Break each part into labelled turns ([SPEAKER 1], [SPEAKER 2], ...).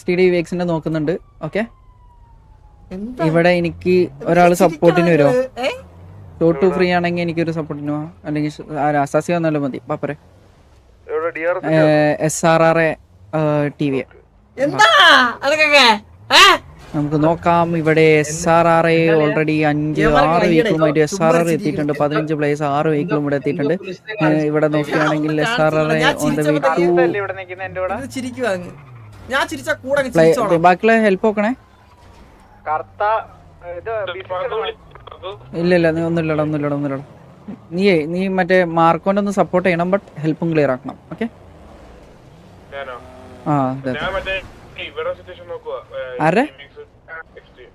[SPEAKER 1] STD വേക്സിന്റെ നോക്കുന്നുണ്ട്. Okay, ഇവിടെ എനിക്ക് ഒരാൾ സപ്പോർട്ടിന് വരുമോ? ഷോട്ട് ഫ്രീ ആണെങ്കിൽ എനിക്കൊരു സപ്പോർട്ടിന് പോവാം, അല്ലെങ്കിൽ അസാസി വന്നാലും മതി. പാപ്പരെ SRR TV നമുക്ക് നോക്കാം. ഇവിടെ SRR ഓൾറെഡി 5-6 വീക്കിളുമായിട്ട് SRR എത്തിയിട്ടുണ്ട്. 15 പ്ലേയേഴ്സ് 6 വീക്കിലും ഇവിടെ എത്തിയിട്ടുണ്ട്. ഇവിടെ നോക്കുകയാണെങ്കിൽ SRR on the way to ബാക്കിലെ ഹെൽപ്പ് നോക്കണേ. ഇല്ല നീ ഒന്നുമില്ലടാ. നീ മറ്റേ മാർക്കോന്റെ ഒന്ന് സപ്പോർട്ട് ചെയ്യണം, ബട്ട് ഹെൽപ്പും ക്ലിയർ ആക്കണം. ഓക്കെ,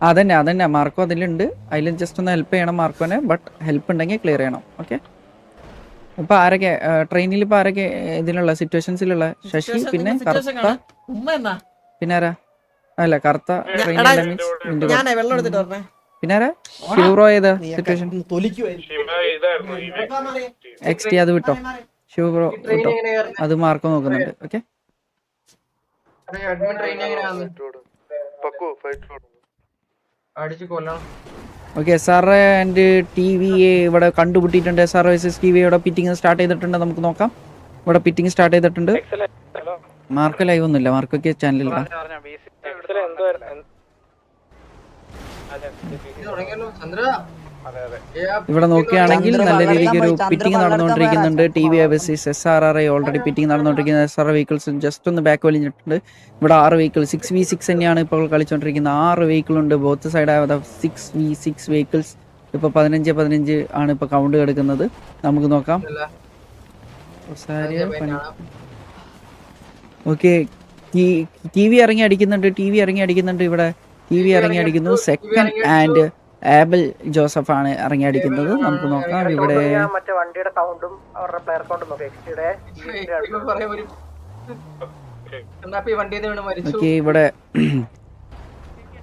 [SPEAKER 1] അതന്നെ മാർക്കോ അതിലുണ്ട്. അതിൽ ജസ്റ്റ് ഒന്ന് ഹെൽപ്പ് ചെയ്യണം മാർക്കോനെ, ബട്ട് ഹെൽപ്പ് ഉണ്ടെങ്കിൽ ക്ലിയർ ചെയ്യണം. ഓക്കെ, ഇപ്പൊ ആരൊക്കെ ട്രെയിനിൽ ഇപ്പൊ ആരൊക്കെ ഇതിലുള്ള സിറ്റുവേഷൻസിലുള്ള? ശശി, പിന്നെ കറുത്ത, പിന്നെ ആരാ? അല്ല, കറുത്ത പിന്നെ ആരാ? ഷിവ്രോ ഏതാ സിറ്റുവേഷൻ? XT അത് വിട്ടോ, ഷിവ്രോ വിട്ടോ, അത് മാർക്കോ നോക്കുന്നുണ്ട്. Okay, okay. SR and TVA ഇവിടെ കണ്ടുപിട്ടിട്ടുണ്ട്. SR vs TVA ഇവിടെ പിറ്റിംഗ് സ്റ്റാർട്ട് ചെയ്തിട്ടുണ്ട്. നമുക്ക് നോക്കാം. ഇവിടെ പിറ്റിംഗ് സ്റ്റാർട്ട് ചെയ്തിട്ടുണ്ട്. മാർക്ക് ലൈവ് ഒന്നുമില്ല, മാർക്കൊക്കെ ചാനലില്ല. ഇവിടെ നോക്കുകയാണെങ്കിൽ നല്ല രീതിക്ക് ഒരു പിറ്റിംഗ് നടന്നുകൊണ്ടിരിക്കുന്നുണ്ട്. TVA vs SRR already pitting നടന്നുകൊണ്ടിരിക്കുന്നത്. SR വെഹിക്കിൾസ് ജസ്റ്റ് ഒന്ന് ബാക്ക് വലിഞ്ഞിട്ടുണ്ട്. ഇവിടെ 6 വെഹിക്കിൾ 6v6 തന്നെയാണ് ഇപ്പോൾ കളിച്ചുകൊണ്ടിരിക്കുന്നത്. 6 വെഹിക്കിൾ ഉണ്ട് ബോത്ത് സൈഡ്. 6v6 വെഹിക്കിൾസ് ഇപ്പോൾ 15 ആണ് ഇപ്പോൾ കൗണ്ട് കിടക്കുന്നത്. നമുക്ക് നോക്കാം. ഓക്കെ, TV ഇറങ്ങി അടിക്കുന്നുണ്ട്. ഇവിടെ TV ഇറങ്ങി അടിക്കുന്നു. സെക്കൻഡ് ആൻഡ് ആബൽ ജോസഫ് ആണ് ഇറങ്ങി അടിക്കുന്നത്. നമുക്ക് നോക്കാം. ഇവിടെ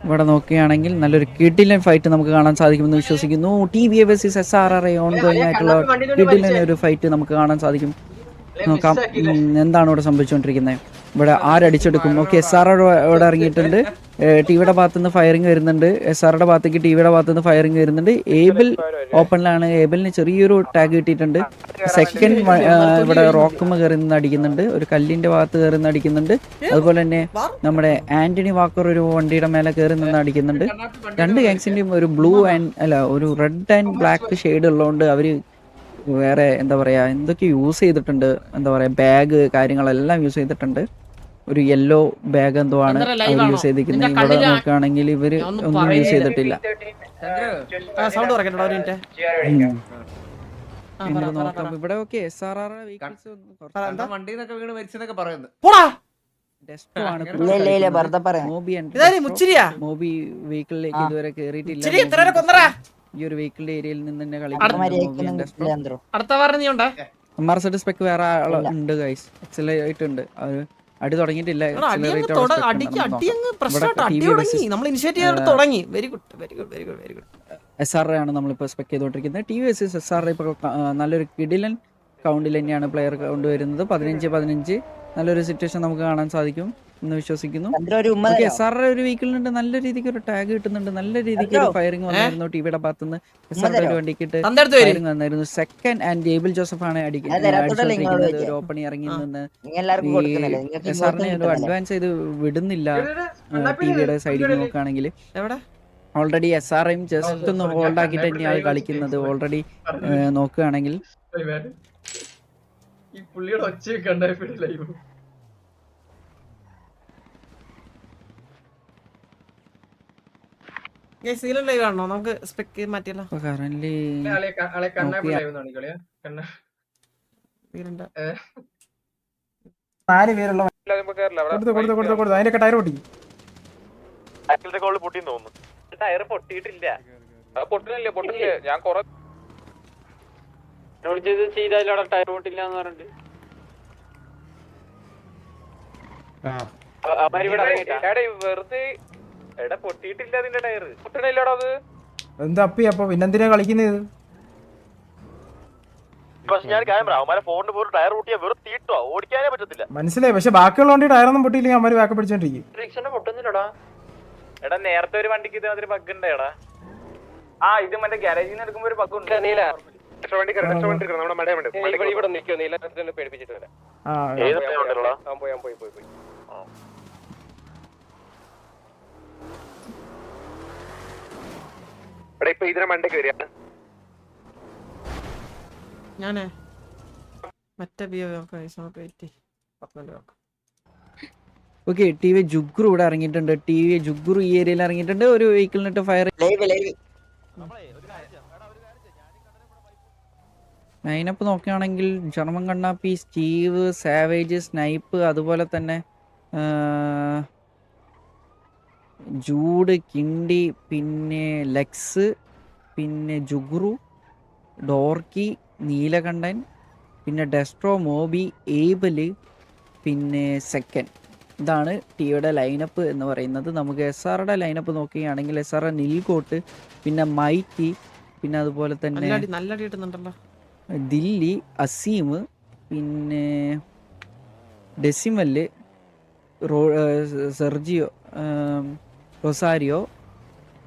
[SPEAKER 1] ഇവിടെ നോക്കുകയാണെങ്കിൽ നല്ലൊരു കിടിലൻ ഫൈറ്റ് നമുക്ക് കാണാൻ സാധിക്കുമെന്ന് വിശ്വസിക്കുന്നു. TVA vs SRR on going ആയിട്ടുള്ള കിടിലൻ ഒരു ഫൈറ്റ് നമുക്ക് കാണാൻ സാധിക്കും. നോക്കാം എന്താണ് ഇവിടെ സംഭവിച്ചുകൊണ്ടിരിക്കുന്നത്. ഇവിടെ ആരടിച്ചെടുക്കും? ഓക്കെ, SRR ഇവിടെ ഇറങ്ങിയിട്ടുണ്ട്. TVയുടെ ഭാഗത്തുനിന്ന് ഫയറിംഗ് വരുന്നുണ്ട്. SRയുടെ ഭാഗത്തേക്ക് TVയുടെ ഭാഗത്തുനിന്ന് ഫയറിംഗ് വരുന്നുണ്ട്. ഏബിൾ ഓപ്പണിലാണ്. ഏബിളിന് ചെറിയൊരു ടാഗ് കിട്ടിയിട്ടുണ്ട്. സെക്കൻഡ് ഇവിടെ റോക്കുമ്മ കയറി നിന്ന് അടിക്കുന്നുണ്ട്. ഒരു കല്ലിന്റെ ഭാഗത്ത് കയറി നിന്ന് അടിക്കുന്നുണ്ട്. അതുപോലെ തന്നെ നമ്മുടെ ആന്റണി വാക്കർ ഒരു വണ്ടിയുടെ മേലെ കയറി നിന്ന് അടിക്കുന്നുണ്ട്. രണ്ട് ഗാങ്സിന്റെയും ഒരു ഒരു റെഡ് ആൻഡ് ബ്ലാക്ക് ഷെയ്ഡ് ഉള്ളതുകൊണ്ട് അവര് വേറെ എന്താ പറയാ എന്തൊക്കെ യൂസ് ചെയ്തിട്ടുണ്ട്. എന്താ പറയാ ബാഗ് കാര്യങ്ങളെല്ലാം യൂസ് ചെയ്തിട്ടുണ്ട്. ഒരു യെല്ലോ ബാഗ് എന്തോ ആണ് അവർ യൂസ് ചെയ്തിരിക്കുന്നത്. ഇവിടെ നോക്കുകയാണെങ്കിൽ ഇവര് ഒന്നും യൂസ് ചെയ്തിട്ടില്ല. ഇവിടെ ഓക്കെ SRR മോബി വെഹിക്കിളിലേക്ക് ഇതുവരെ കേറിയിട്ടില്ല. ഈ ഒരു വെഹിക്കിളിന്റെ ഏരിയയിൽ നിന്ന് തന്നെ കളിക്കുന്നത്. സ്പെക്ക് വേറെ ഉണ്ട് ഗൈസ്, എക്സലറേറ്റ് ഉണ്ട്. അടി തുടങ്ങിയിട്ടില്ല. SRR ആണ് നമ്മളിപ്പോ സ്പെക്ക് ചെയ്തോണ്ടിരിക്കുന്നത്. TV vs SRR ഇപ്പോൾ നല്ലൊരു കിടിലൻ കൗണ്ടിൽ തന്നെയാണ് പ്ലെയർ കൗണ്ട് വരുന്നത്. 15-15 നല്ലൊരു സിറ്റുവേഷൻ നമുക്ക് കാണാൻ സാധിക്കും എന്ന് വിശ്വസിക്കുന്നു. SRR ഒരു വീക്കിലുണ്ട്. നല്ല രീതിക്ക് ഒരു ടാഗ് കിട്ടുന്നുണ്ട്. നല്ല രീതിക്ക് ഒരു ഫയറിംഗ് വന്നായിരുന്നു TVയുടെ ഭാഗത്തുനിന്ന്. SRR ഒരു വണ്ടിക്കിട്ട് ഫയറിംഗ് വന്നായിരുന്നു. സെക്കൻഡ് ആൻഡ് ഏബിൾ ജോസഫ് ആണ് അടിക്കുന്നത്. ഒരു ഓപ്പണിംഗ് ഇറങ്ങി നിന്ന് SRനെ ഒരു അഡ്വാൻസ് ചെയ്ത് വിടുന്നില്ല. TVയുടെ സൈഡിൽ നോക്കുകയാണെങ്കിൽ ഓൾറെഡി SRയും ജസ്റ്റ് ഒന്ന് ഹോൾഡ് ആക്കിയിട്ട് തന്നെയാണ് കളിക്കുന്നത്. ഓൾറെഡി നോക്കുകയാണെങ്കിൽ
[SPEAKER 2] നമുക്ക് സ്പെക്ക് മാറ്റിയല്ലോ.
[SPEAKER 3] അതിന്റെ ടയർ പൊട്ടി.
[SPEAKER 4] ടയർ പൊട്ടിയിട്ടില്ല. പൊട്ടില്ല. ഞാൻ കൊറേ ചെയ്താലും ടയർ പൊട്ടില്ല എന്ന് പറഞ്ഞിട്ട് വെറുതെ പൊട്ടിയിട്ടില്ല. അതിന്റെ ടയർ പൊട്ടണില്ലടാ. അത്
[SPEAKER 3] എന്താ അപ്പി? അപ്പൊ പിന്നെന്തിനാ കളിക്കുന്നത്? മനസ്സിലായി, പക്ഷെ ബാക്കിയുള്ള വണ്ടി ടയറൊന്നും പൊട്ടിയില്ലെങ്കിൽ അവന്മാര് ബാക്ക് പിടിച്ചോണ്ടിരിക്കും.
[SPEAKER 4] എടാ നേരത്തെ ഒരു വണ്ടിക്ക് ഇതേമാതിരി ബഗ് ഉണ്ടായടാ. ഇത് മറ്റേ ഗ്യാരേജിൽ നിന്ന് എടുക്കുമ്പോ ഒരു ബഗ് ഉണ്ട്. പേടിപ്പിച്ചിട്ട് വരാം. ഇപ്പൊ ഇതിനെ മണ്ടയ്ക്ക് വരിക.
[SPEAKER 2] ഞാനേ മറ്റേ
[SPEAKER 1] ഓക്കെ, ടി വി ജുഗ്രു ഇവിടെ ഇറങ്ങിയിട്ടുണ്ട്. ടി വി ജുഗ്രു ഈ ഏരിയയിൽ ഇറങ്ങിയിട്ടുണ്ട്. ഒരു വെഹിക്കിളിനിട്ട് ഫയർ ലൈനപ്പ് നോക്കുകയാണെങ്കിൽ ജർമ്മൻ കണ്ണാപ്പി, സ്റ്റീവ്, സാവേജ്, സ്നൈപ്പ്, അതുപോലെ തന്നെ ജൂഡ്, കിണ്ടി, പിന്നെ ലെക്സ്, പിന്നെ ജുഗ്രു, ഡോർക്കി, നീലകണ്ഠൻ, പിന്നെ ഡെസ്ട്രോ, മോബി, ഏബല്, പിന്നെ സെക്കൻഡ്. ഇതാണ് ടിയുടെ ലൈനപ്പ് എന്ന് പറയുന്നത്. നമുക്ക് എസ് ആറുടെ ലൈനപ്പ് നോക്കുകയാണെങ്കിൽ എസ് ആർ നിൽകോട്ട്, പിന്നെ മൈറ്റി, പിന്നെ അതുപോലെ തന്നെ
[SPEAKER 2] നല്ല കിട്ടുന്നുണ്ടല്ലോ
[SPEAKER 1] ദില്ലി, അസീം, പിന്നെ ഡെസിമല്, സെർജിയോ, റൊസാരിയോ,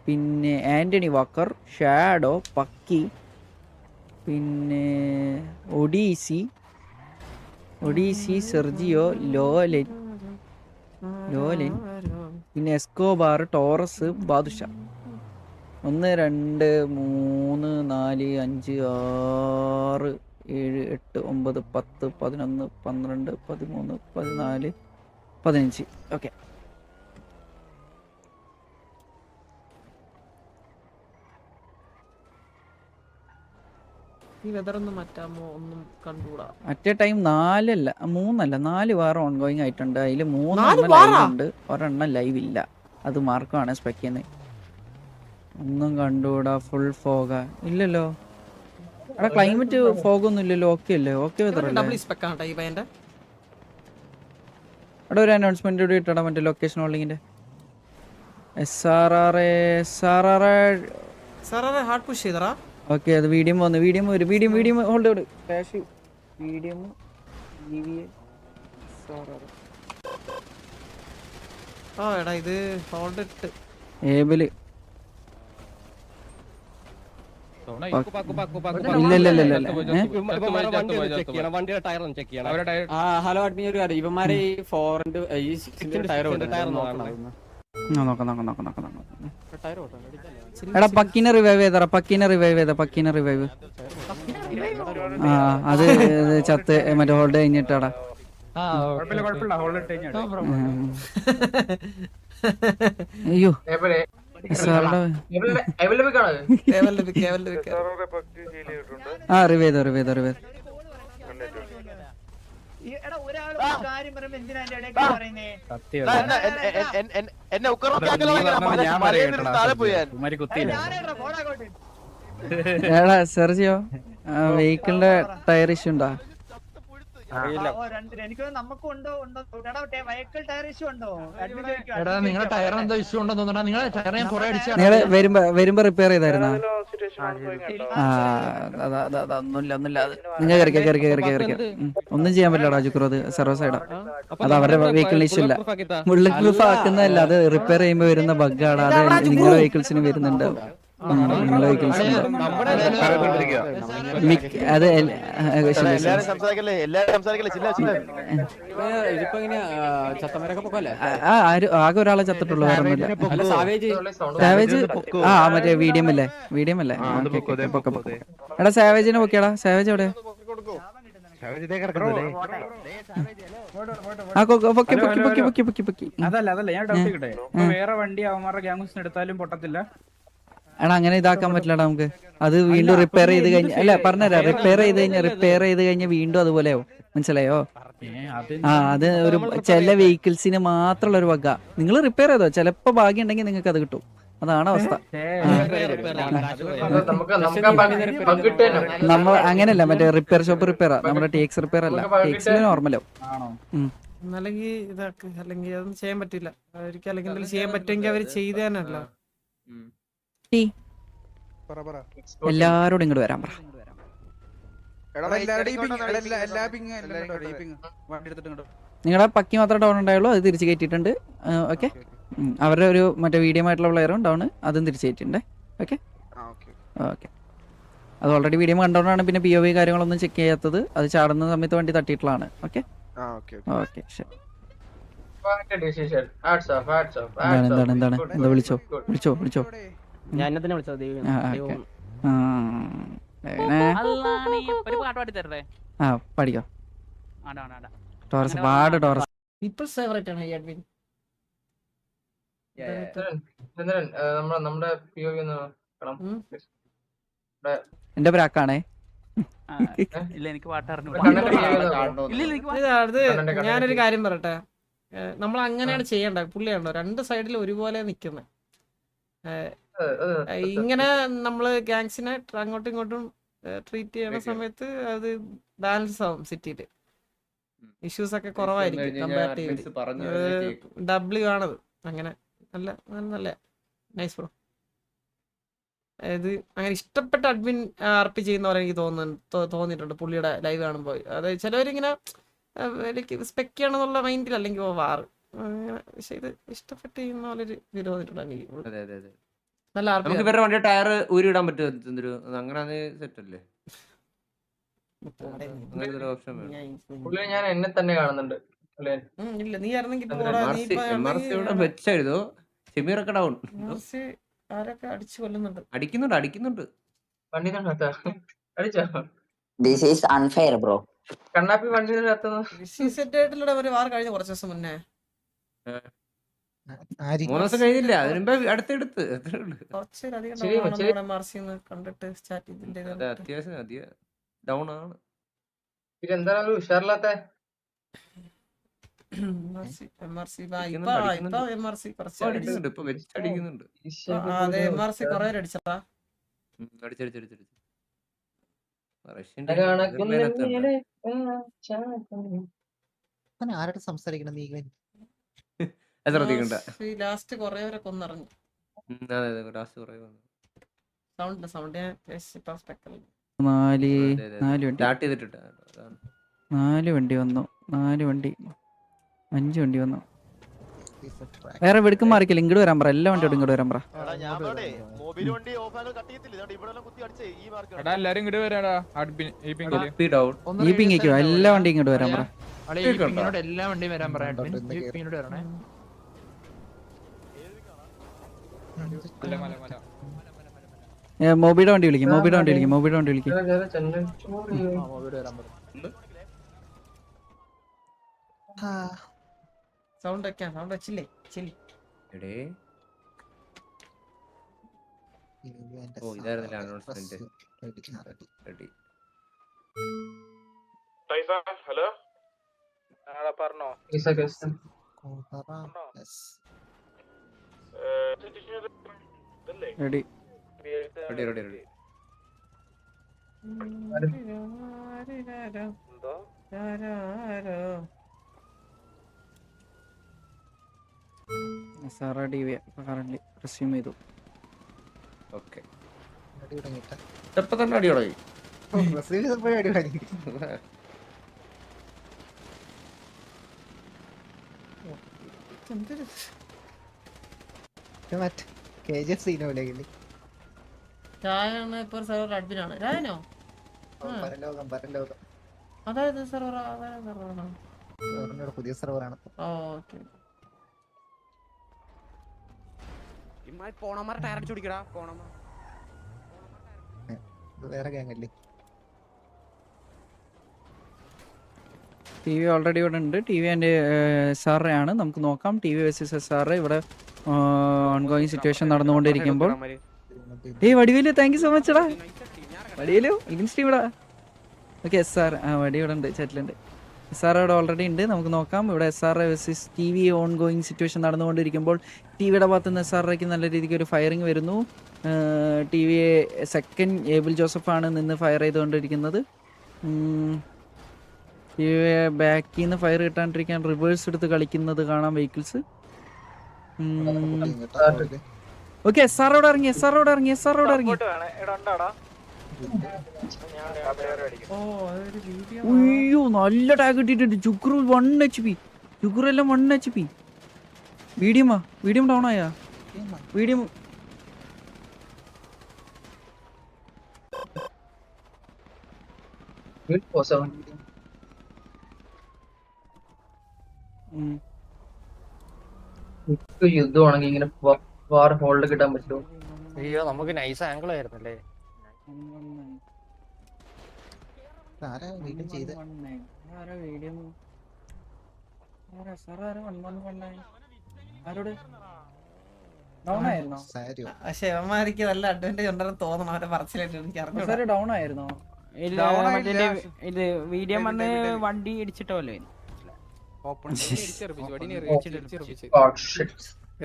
[SPEAKER 1] പിന്നെ ആൻ്റണി വാക്കർ, ഷാഡോ, പക്കി, പിന്നെ ഒഡീസി, സെർജിയോ, ലോലൻ, പിന്നെ എസ്കോബാർ, ടോറസ്, ബാദുഷ. 1 2 3 4 5 6 7 8 9 10 11 12 13 14 15. ഓക്കെ,
[SPEAKER 2] ഈ വെതറൊന്നും മാറ്റാമോ? ഒന്നും കണ്ടുകൂടാ.
[SPEAKER 1] At a time 4 war ongoing ആയിട്ടുണ്ട്. അതിൽ 3 ലൈവ് ഉണ്ട്, ഒരെണ്ണം ലൈവ് ഇല്ല. അത് മാർക്കാണ് സ്പെക്കിന്ന്. ഒന്നും കണ്ടുകൂടാ. ഫുൾ ഫോഗ ഇല്ലല്ലോ. അവിടെ ക്ലൈമറ്റ് ഫോഗൊന്നും ഇല്ലല്ലോ. ഓക്കെ അല്ലേ? ഓക്കെ വെതറല്ലേ? അവിടെ ഒരു അനൗൺസ്മെന്റ് കൂടി ഇട്ടടാ, മറ്റേ ലൊക്കേഷൻ ഹോൾഡിങ്ങിന്റെ.
[SPEAKER 2] ഹാർഡ് പുഷ് ചെയ്തറാ.
[SPEAKER 1] ഓക്കെ, അത് വീഡിയം വന്നു. വീഡിയം ഹോൾഡ് ചെയ്ത് ക്രാഷ്. വീഡിയം
[SPEAKER 2] എടാ ഇത് ഹോൾഡ് ഇട്ട്
[SPEAKER 1] ഏബില്
[SPEAKER 5] ഹലോ അഡ്മിൻ, ഒരു കാര്യം, ഇവന്മാരെ ഈ 4 ഈ 6 ടയർ
[SPEAKER 1] എടാ പക്കിനെ റിവൈവ് ചെയ്തറ. പക്കിനെ റിവൈവ്. അത് ചത്ത് മറ്റേ ഹോൾഡ് കഴിഞ്ഞിട്ടാടാ. അയ്യോ റിവൈവ്. എടാ സെർജിയോ, വെഹിക്കിളിന്റെ ടയർ ഇഷ്യൂ ഉണ്ടോ? നിങ്ങള് വരുമ്പോ റിപ്പയർ ചെയ്തായിരുന്നോ? ഒന്നുമില്ല. അത് നിങ്ങൾ കയറിക്ക. ഒന്നും ചെയ്യാൻ പറ്റില്ലടാ ജുക്രോ. അത് സർവീസ് സൈഡാ. അത് അവരുടെ വെഹിക്കിളിന് ഇഷ്യൂ ഇല്ല. ബുള്ളറ്റ് പ്രൂഫ് ആക്കുന്നതല്ല, അത് റിപ്പയർ ചെയ്യുമ്പോ വരുന്ന ബഗ്ഗാണ്. അത് നിങ്ങളുടെ വെഹിക്കിൾസിന് വരുന്നുണ്ട്. നിങ്ങളുടെ വെഹിക്കിൾസ് അത് ആകെ ഒരാളെ ചത്തിട്ടുള്ളൂ, വേറെ ഒന്നുമില്ല. സാവേജ് മറ്റേ വീഡിയം അല്ലേ? എടാ സാവേജിനെ പൊക്കിയാടാ. സാവേജ് എവിടെ?
[SPEAKER 3] അതല്ല ഞാൻ ഡൗട്ട് കിട്ടെ, വേറെ വണ്ടി അവന്മാരുടെ ഗ്യാങ്സിന് എടുത്താലും പൊട്ടത്തില്ല.
[SPEAKER 1] എടാ അങ്ങനെ ഇതാക്കാൻ പറ്റില്ലടാ നമുക്ക്. അത് വീണ്ടും റിപ്പയർ ചെയ്ത് കഴിഞ്ഞ അല്ല പറഞ്ഞുതരാം. റിപ്പയർ ചെയ്ത് കഴിഞ്ഞാൽ വീണ്ടും അതുപോലെ ആവും. മനസ്സിലായോ? അത് ഒരു ചില വെഹിക്കിൾസിന് മാത്രമുള്ള ഒരു വക. നിങ്ങൾ റിപ്പയർ ചെയ്തോ, ചിലപ്പോ ഭാഗ്യം ഉണ്ടെങ്കിൽ നിങ്ങൾക്ക് അത് കിട്ടും. അതാണ് അവസ്ഥ. നമ്മൾ അങ്ങനെയല്ല, മറ്റേ റിപ്പയർ ഷോപ്പ് റിപ്പയറാ, നമ്മുടെ ടേക്സ് റിപ്പയർ അല്ല. ടേക്സിൽ നോർമലോ.
[SPEAKER 2] അല്ലെങ്കിൽ ഇതാക്ക്, അല്ലെങ്കിൽ അതൊന്നും ചെയ്യാൻ പറ്റില്ല. അവർക്ക് അല്ലെങ്കിൽ ചെയ്യാൻ പറ്റുമെങ്കിൽ അവര് ചെയ്തേനല്ല.
[SPEAKER 1] എല്ലാരോടും ഇങ്ങോട്ട് വരാൻ പറ. നിങ്ങളുടെ പക്കി മാത്രമേ ഡൗൺ ഉണ്ടായുള്ളൂ, അത് തിരിച്ച് കയറ്റിയിട്ടുണ്ട്. ഓക്കെ, അവരുടെ ഒരു മറ്റേ മീഡിയം ആയിട്ടുള്ള പ്ലെയറും ഡൗൺ, അതും തിരിച്ച് കയറ്റിയിട്ടുണ്ട്. ഓക്കെ ഓക്കെ, അത് ഓൾറെഡി വീഡിയോ കണ്ടുകൊണ്ടാണ് പിന്നെ POV കാര്യങ്ങളൊന്നും ചെക്ക് ചെയ്യാത്തത്. അത് ചാടുന്ന സമയത്ത് വണ്ടി തട്ടിയിട്ടുള്ളതാണ്. ഓക്കെ ഓക്കെ ശരി. എന്താണ് എന്താ വിളിച്ചോ വിളിച്ചോ വിളിച്ചോ.
[SPEAKER 5] ഞാൻ എന്നെ തന്നെ വിളിച്ചത്
[SPEAKER 1] ആ പഠിക്കോ ടോറസ്, പാട് ടോറസ്.
[SPEAKER 2] പീപ്പിൾസ് ഫേവറേറ്റ് ആണ് ഈ അഡ്മിൻ.
[SPEAKER 4] നമ്മുടെ POV ഒന്ന് കാണാം.
[SPEAKER 1] എന്റെ ബ്രാക്കാണേ.
[SPEAKER 3] ഇല്ല എനിക്ക് പാട്ടറിഞ്ഞു.
[SPEAKER 2] അത് ഞാനൊരു കാര്യം പറയട്ടെ, നമ്മൾ അങ്ങനെയാണ് ചെയ്യേണ്ടത്. പുള്ളിയുണ്ടോ 2 സൈഡിൽ ഒരുപോലെ നിക്കുന്നത്. ഇങ്ങനെ നമ്മള് ഗാങ്സിനെ അങ്ങോട്ടും ഇങ്ങോട്ടും ട്രീറ്റ് ചെയ്യുന്ന സമയത്ത് അത് ബാലൻസ് ആവും. സിറ്റിയില് ഇഷ്യൂസ് ഒക്കെ കുറവായിരിക്കും കമ്പാരിറ്റീവ്ലി. W ആണത്. അങ്ങനെ നല്ല നല്ല നൈസ് ബ്രോ. ഇത് അങ്ങനെ ഇഷ്ടപ്പെട്ട അഡ്മിൻ RP ചെയ്യുന്ന പോലെ എനിക്ക് തോന്നിയിട്ടുണ്ട് പുള്ളിയുടെ ലൈവ് കാണുമ്പോൾ. അതായത് ചിലവരിങ്ങനെ സ്പെക്ക് ചെയ്യണമെന്നുള്ള മൈൻഡിൽ അല്ലെങ്കിൽ വാറ് അങ്ങനെ, പക്ഷെ ഇത് ഇഷ്ടപ്പെട്ട് ചെയ്യുന്ന പോലെ ഒരു ഇത് തോന്നിയിട്ടുണ്ട് എനിക്ക്. നല്ല
[SPEAKER 6] നമുക്ക് ഇവരുടെ വണ്ടി ടയർ ഊരിടാൻ പറ്റും, അങ്ങനെ സെറ്റ് അല്ലേ?
[SPEAKER 4] പുള്ളി ഞാൻ എന്നെ തന്നെ കാണുന്നുണ്ട്.
[SPEAKER 2] ഇല്ല നീ ആയിരുന്നെങ്കിൽ
[SPEAKER 6] വെച്ചായിരുന്നു. ഷെമീറൊക്കെ ഡൗൺ
[SPEAKER 2] ആരൊക്കെ അടിച്ചു കൊല്ലുന്നുണ്ട്.
[SPEAKER 6] അടിക്കുന്നുണ്ട്.
[SPEAKER 4] വണ്ടി അടിച്ചോ?
[SPEAKER 7] This is unfair, bro.
[SPEAKER 4] കണ്ണാപ്പി വണ്ടി
[SPEAKER 2] സെറ്റ് ആയിട്ടുള്ള ഒരു വാർ കഴിഞ്ഞ കുറച്ച് ദിവസം മുന്നേ.
[SPEAKER 6] 3 ദിവസം കഴിഞ്ഞില്ല, അതിന് മുമ്പേ അടുത്തെടുത്ത്
[SPEAKER 2] കുറച്ചധികം MRC കണ്ടിട്ട് സ്റ്റാർട്ട് ചെയ്തിട്ടുണ്ട്.
[SPEAKER 6] അത്യാവശ്യം അധികം ഡൗൺ ആണ്.
[SPEAKER 4] എന്തായാലും ഉഷാറില്ലാത്ത
[SPEAKER 2] MRC
[SPEAKER 6] ഇപ്പൊ വെച്ചടിക്കുന്നുണ്ട്.
[SPEAKER 2] MRC കൊറേ അടിച്ചതാ.
[SPEAKER 7] ആരോട് സംസാരിക്കണം നീ?
[SPEAKER 2] ലാസ്റ്റ് കൊറേ വരെ കൊന്നിറങ്ങി. സൗണ്ട്
[SPEAKER 1] 4 വണ്ടി വന്നു, 4 വണ്ടി 5 വണ്ടി വന്നു. വേറെ വെടുക്കും മാറിക്കില്ല, ഇങ്ങോട്ട് വരാൻ പറ. എല്ലാ വണ്ടിയോടും ഇങ്ങോട്ട് വരാൻ പറ.
[SPEAKER 3] എല്ലാരും ഇങ്ങോട്ട് വരാടാ.
[SPEAKER 1] ഈ പിങ്ങിക്കോ എല്ലാ വണ്ടിയും ഇങ്ങോട്ട് വരാൻ പറ.
[SPEAKER 3] എല്ലാ വണ്ടിയും വരാൻ പറയാം. വരണേ.
[SPEAKER 1] മോബിയുടെ വണ്ടി വിളിക്കും, മോബിയുടെ വണ്ടി വിളിക്കും.
[SPEAKER 2] സൗണ്ട് വെച്ചില്ലേ?
[SPEAKER 4] ഹലോ പറഞ്ഞോ.
[SPEAKER 1] റെഡി. കറന്റ് റെസ്യൂം ചെയ്തു.
[SPEAKER 6] ഇപ്പൊ തന്നെ അടി തുടങ്ങി.
[SPEAKER 2] അഡ്മിനാണ് രായനോ? അതായത്
[SPEAKER 7] പുതിയ സെർവറാണ്. വേറെ ഗ്യാങ്ങല്ലേ?
[SPEAKER 1] TV ഓൾറെഡി ഇവിടെ ഉണ്ട്. TV ആൻഡ് SR ആണ്. നമുക്ക് നോക്കാം. TV വേഴ്സസ് SR ഇവിടെ ഓൺഗോയിങ് സിറ്റുവേഷൻ നടന്നുകൊണ്ടിരിക്കുമ്പോൾ. Vadivelu thank you so much എടാ. വടിവേലു ഇൻസ്റ്റീവിടാ. ഓക്കെ SR വടി ഇവിടെ ഉണ്ട്, ചാറ്റിലുണ്ട്. SR ഇവിടെ ഓൾറെഡി ഉണ്ട്. നമുക്ക് നോക്കാം. ഇവിടെ SR versus TV ongoing situation നടന്നുകൊണ്ടിരിക്കുമ്പോൾ TVയുടെ ഭാഗത്ത് നിന്ന് SRക്ക് നല്ല രീതിക്ക് ഒരു ഫയറിങ് വരുന്നു. TV സെക്കൻഡ് ഏബിൾ ജോസഫാണ് നിന്ന് ഫയർ ചെയ്തുകൊണ്ടിരിക്കുന്നത്. ബാക്കിൽ നിന്ന് ഫയർ കിട്ടാണ്ടിരിക്കാൻ റിവേഴ്സ് എടുത്ത് കളിക്കുന്നത് കാണാം വെഹിക്കിൾസ്. ഓക്കെ SR ഇറങ്ങി.
[SPEAKER 2] ഓ അതൊരു വീഡിയോ
[SPEAKER 1] അയ്യോ നല്ല ടാഗ് ഇട്ടിട്ടുണ്ട്. ജുഗ്രു 1 HP. ജുഗ്രു എല്ലാം 1 HP. മീഡിയം ഡൗൺ ആയാ? മീഡിയം
[SPEAKER 8] യുദ്ധമാണെങ്കിൽ ഇങ്ങനെ വാർ ഹോൾഡ് കിട്ടാൻ പറ്റുമോ?
[SPEAKER 5] അയ്യോ നമുക്ക് നൈസ് ആംഗിൾ ആയിരുന്നല്ലേ.
[SPEAKER 7] ആരാ വീണ്ടും ചെയ്ത് സാരിയോ?
[SPEAKER 2] പക്ഷെ അവന്മാർക്ക് നല്ല അഡ്വാൻറ്റേജ് ഉണ്ടെന്ന് തോന്നണം അവരുടെ പറച്ചിലായിട്ട് എനിക്ക് അറിഞ്ഞു.
[SPEAKER 1] ഡൗൺ ആയിരുന്നോ?
[SPEAKER 3] ഇത് വീഡിയോ വന്ന് വണ്ടി ഇടിച്ചിട്ടല്ലേ
[SPEAKER 8] Oh, shit.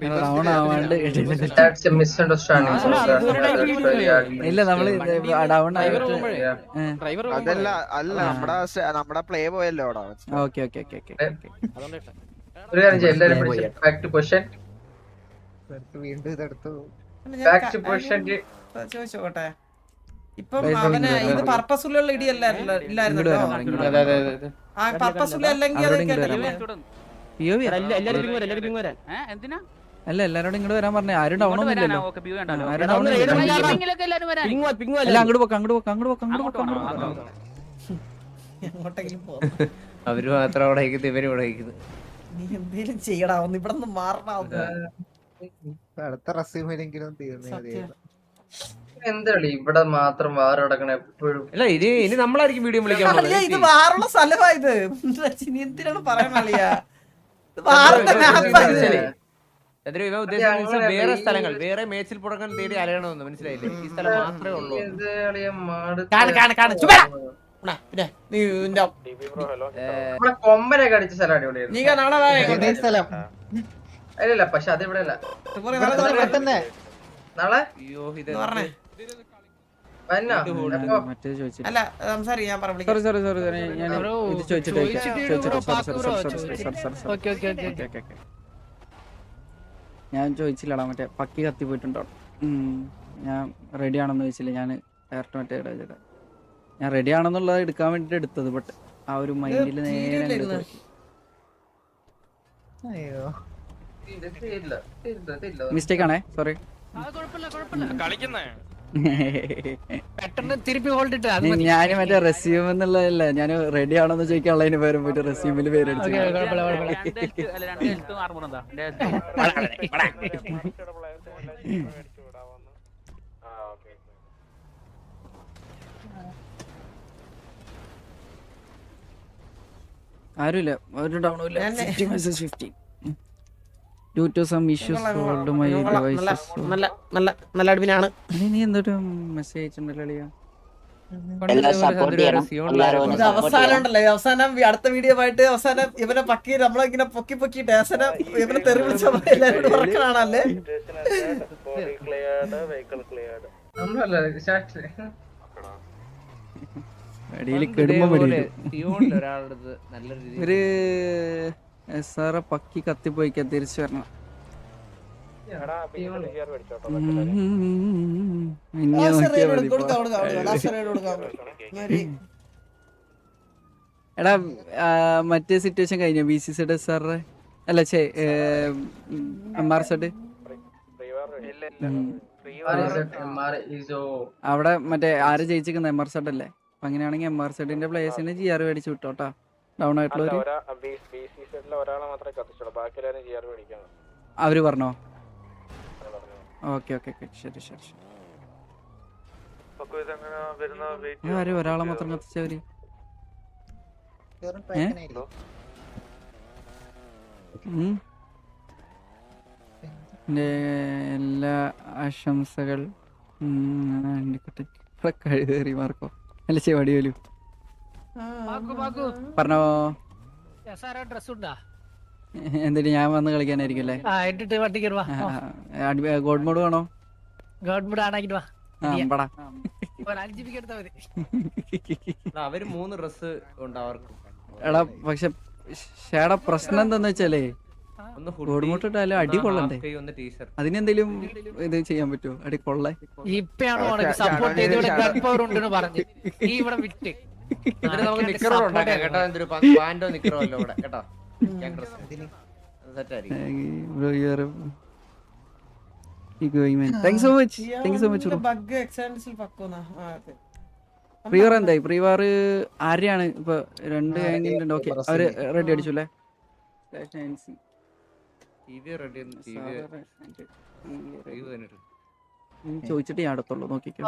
[SPEAKER 1] ഡൗൺ ആവാണ്ട്
[SPEAKER 8] That's a misunderstanding.
[SPEAKER 1] ഇല്ല നമ്മള് ഡൗൺ ആയിട്ട്
[SPEAKER 5] ഡ്രൈവർ
[SPEAKER 9] അതല്ല നമ്മുടെ പ്ലേ പോയല്ലോ അവിടെ.
[SPEAKER 1] ഓക്കെ
[SPEAKER 8] ഒരു കാര്യം ചെയ്യ്, എല്ലാവരും പിടിച്ച് back to position.
[SPEAKER 7] വീണ്ടും ഇതെടുത്തു.
[SPEAKER 8] Back to position.
[SPEAKER 2] ചോദിച്ചോട്ടെ, ഇപ്പം അവന് ഇത് പർപ്പസ്ഫുള്ളിയുള്ള ഇടിയല്ലായിരുന്നല്ലോ. ആ പർപ്പസ്ഫുള്ളി അല്ലെങ്കിൽ അത് കേട്ടില്ലേ?
[SPEAKER 1] അല്ല എല്ലാരോടും ഇങ്ങോട്ട് വരാൻ പറഞ്ഞേ. ആരും ഡൗൺ ഒന്നുമില്ലല്ലോ. അങ്ങോട്ട് പോക്കാം.
[SPEAKER 2] എങ്ങോട്ടെങ്കിലും പോ.
[SPEAKER 6] അവര് മാത്രം അവിടെ അയക്കുന്നത്, ഇവരും ഇവിടെ അയക്കുന്നത്.
[SPEAKER 2] നീ എന്തേലും ചെയ്യടാ, ഒന്ന് ഇവിടെ നിന്ന് മാറണ.
[SPEAKER 7] അടുത്ത റെസ്യൂമെങ്കിലും തീർന്നു.
[SPEAKER 8] എന്താണ് ഇവിടെ മാത്രം വാർ നടക്കണ എപ്പോഴും?
[SPEAKER 6] അല്ല ഇനി നമ്മളായിരിക്കും വീഡിയോ വിളിക്കാൻ പോകുന്നത്.
[SPEAKER 2] ഇത് മാറുള്ള സ്ഥലമാ ഇത്. നീ എന്തിനാണ് പറയാൻ കളിയാ? ഇത് മാറുന്ന map ആ ഇത്.
[SPEAKER 6] അതിന് ഇവ ഉദ്ദേശിച്ച വേറെ സ്ഥലങ്ങൾ, വേറെ മേച്ചിൽ പുറങ്ങൾ തേടി അലയണമെന്ന് മനസ്സിലായില്ലേ? ഈ സ്ഥലം മാത്രമേ ഉള്ളൂ.
[SPEAKER 8] ഇത് കളിയാ മാട്.
[SPEAKER 2] കാണ ചുമ്മാ. പിന്നെ നീ നിന്റെ
[SPEAKER 8] ഇവിടെ കൊമ്പനെ കടിച്ച സ്ഥലം അടിപൊളിയായിരുന്നു.
[SPEAKER 2] നീ നാളെ വാ.
[SPEAKER 7] ഏതേ സ്ഥലം?
[SPEAKER 8] അല്ലല്ല, പക്ഷെ അത് ഇവിടെ അല്ല.
[SPEAKER 7] തന്നെ
[SPEAKER 8] നാളെ
[SPEAKER 6] അയ്യോ ഇത്
[SPEAKER 2] പറഞ്ഞേ.
[SPEAKER 8] വന്നോ? എപ്പോ?
[SPEAKER 1] മറ്റേ ചോദിച്ചിട്ട്
[SPEAKER 2] അല്ല സംസാരിക്കും, ഞാൻ പറഞ്ഞു.
[SPEAKER 1] സോറി ഞാൻ ഇത് ചോദിച്ചിട്ട് ഞാൻ ചോദിച്ചില്ലടാ, മറ്റേ പക്കി കത്തി പോയിട്ടുണ്ടോ? ഞാൻ റെഡി ആണെന്ന് ചോദിച്ചില്ല. ഞാൻ ഡയറക്റ്റ് മറ്റേ ഞാൻ റെഡി ആണെന്നുള്ളത് എടുക്കാൻ വേണ്ടിട്ട് എടുത്തത്. ബട്ട് ആ ഒരു മൈൻഡിൽ നേരെ
[SPEAKER 7] അയ്യോ
[SPEAKER 1] മിസ്റ്റേക്ക് ആണേ, സോറി.
[SPEAKER 5] പെട്ടെന്ന് തിരുപ്പി ഹോൾഡ് ഇട്ട്
[SPEAKER 1] ഞാൻ മറ്റേ റെസ്യൂം എന്നുള്ളതല്ല, ഞാൻ റെഡി ആണെന്ന് ചോദിക്കാനുള്ളതിന് പേരും പോയിട്ട് റെസ്യൂമിൽ പേരടിച്ചു. ആരുമില്ല, ഒരു ഡൗണും ഇല്ല. 50/50 due to some issues solved my devices.
[SPEAKER 2] നല്ല അഡ്മിനാണ്.
[SPEAKER 1] നീ എന്തൊരു മെസ്സേജ് അയച്ചിട്ടുണ്ടല്ലോ?
[SPEAKER 2] ഇത് അവസാനം ഉണ്ടല്ലോ, അവസാനം അടുത്ത വീഡിയോ ആയിട്ട് അവസാനം ഇവനെ പക്കി നമ്മളിങ്ങനെ പൊക്കിട്ട് അവസാനം ഇവനെ തെറി വിളിച്ച എല്ലാവരും ഉറക്കണാണല്ലേ.
[SPEAKER 1] അടിയിൽ കെടുമ്പോ
[SPEAKER 6] ഒരാളുടെ നല്ല രീതിയിൽ
[SPEAKER 1] ഒരു സാറെ പക്കി കത്തിപ്പോയിക്കാൻ തിരിച്ചു വരണം. എടാ മറ്റേ സിറ്റുവേഷൻ കഴിഞ്ഞ BCZ സാറെ അല്ല MR സെഡ് അവിടെ മറ്റേ ആര് ജയിച്ചിരിക്കുന്ന MR സെഡ് അല്ലേ? അപ്പൊ അങ്ങനെയാണെങ്കിൽ MR സെഡിന്റെ പ്ലേയേഴ്സിന് GR മേടിച്ചു വിട്ടോട്ടാ. ഡൗൺ ആയിട്ടുള്ളവര് അവര് പറഞ്ഞോ? ഓക്കെ ശരി. ആര് ഒരാളെ മാത്രം കത്തിച്ചവര്? എല്ലാ ആശംസകൾ. കഴുകേറി മാർക്കോ അല്ല വടിയോലു പറഞ്ഞോ. എന്തിന് ഞാൻ വന്ന് കളിക്കാനായിരിക്കും അല്ലേ? ഗോഡ് മോഡ് വേണോ?
[SPEAKER 6] അവര് 3 ഡ്രസ് ഉണ്ട് അവർക്ക്.
[SPEAKER 1] എടാ പക്ഷെ ഷേടാ പ്രശ്നം എന്താന്ന് വെച്ചാലേ
[SPEAKER 6] ഒന്ന്
[SPEAKER 1] കോഡ് ഇട്ടാലും അടി കൊള്ളണ്ടേ?
[SPEAKER 6] ഒന്ന് ടീഷർട്ട്.
[SPEAKER 1] അതിനെന്തെങ്കിലും ഇത് ചെയ്യാൻ പറ്റുമോ? അടി കൊള്ളേ.
[SPEAKER 5] ഇപ്പഴാണ് സപ്പോർട്ട് ചെയ്ത് ഇവിടെ ഗൺ പവർ ഉണ്ടെന്ന് പറഞ്ഞു നീ ഇവിടെ വിട്ട്
[SPEAKER 6] നമുക്ക് നിക്കറോ ഉണ്ടാക്കാം കേട്ടോ. എന്തൊരു പാൻറ്റോ നിക്കറോ അല്ലോ ഇവിടെ കേട്ടോ.
[SPEAKER 1] Thanks so much, thanks so much.
[SPEAKER 2] Bug എക്സാൻസിൽ പക്കോന്നാ.
[SPEAKER 1] പ്രീവാർ എന്തായി? പ്രീവാർ ആരെയാണ് ഇപ്പൊ? 2 ഗ്യാങ്ങിലുണ്ട്. ഓക്കെ, അവര് റെഡി അടിച്ചു അല്ലേ? ചോദിച്ചിട്ട് ഞാൻ അടുത്തുള്ളൂ, നോക്കിക്കോ.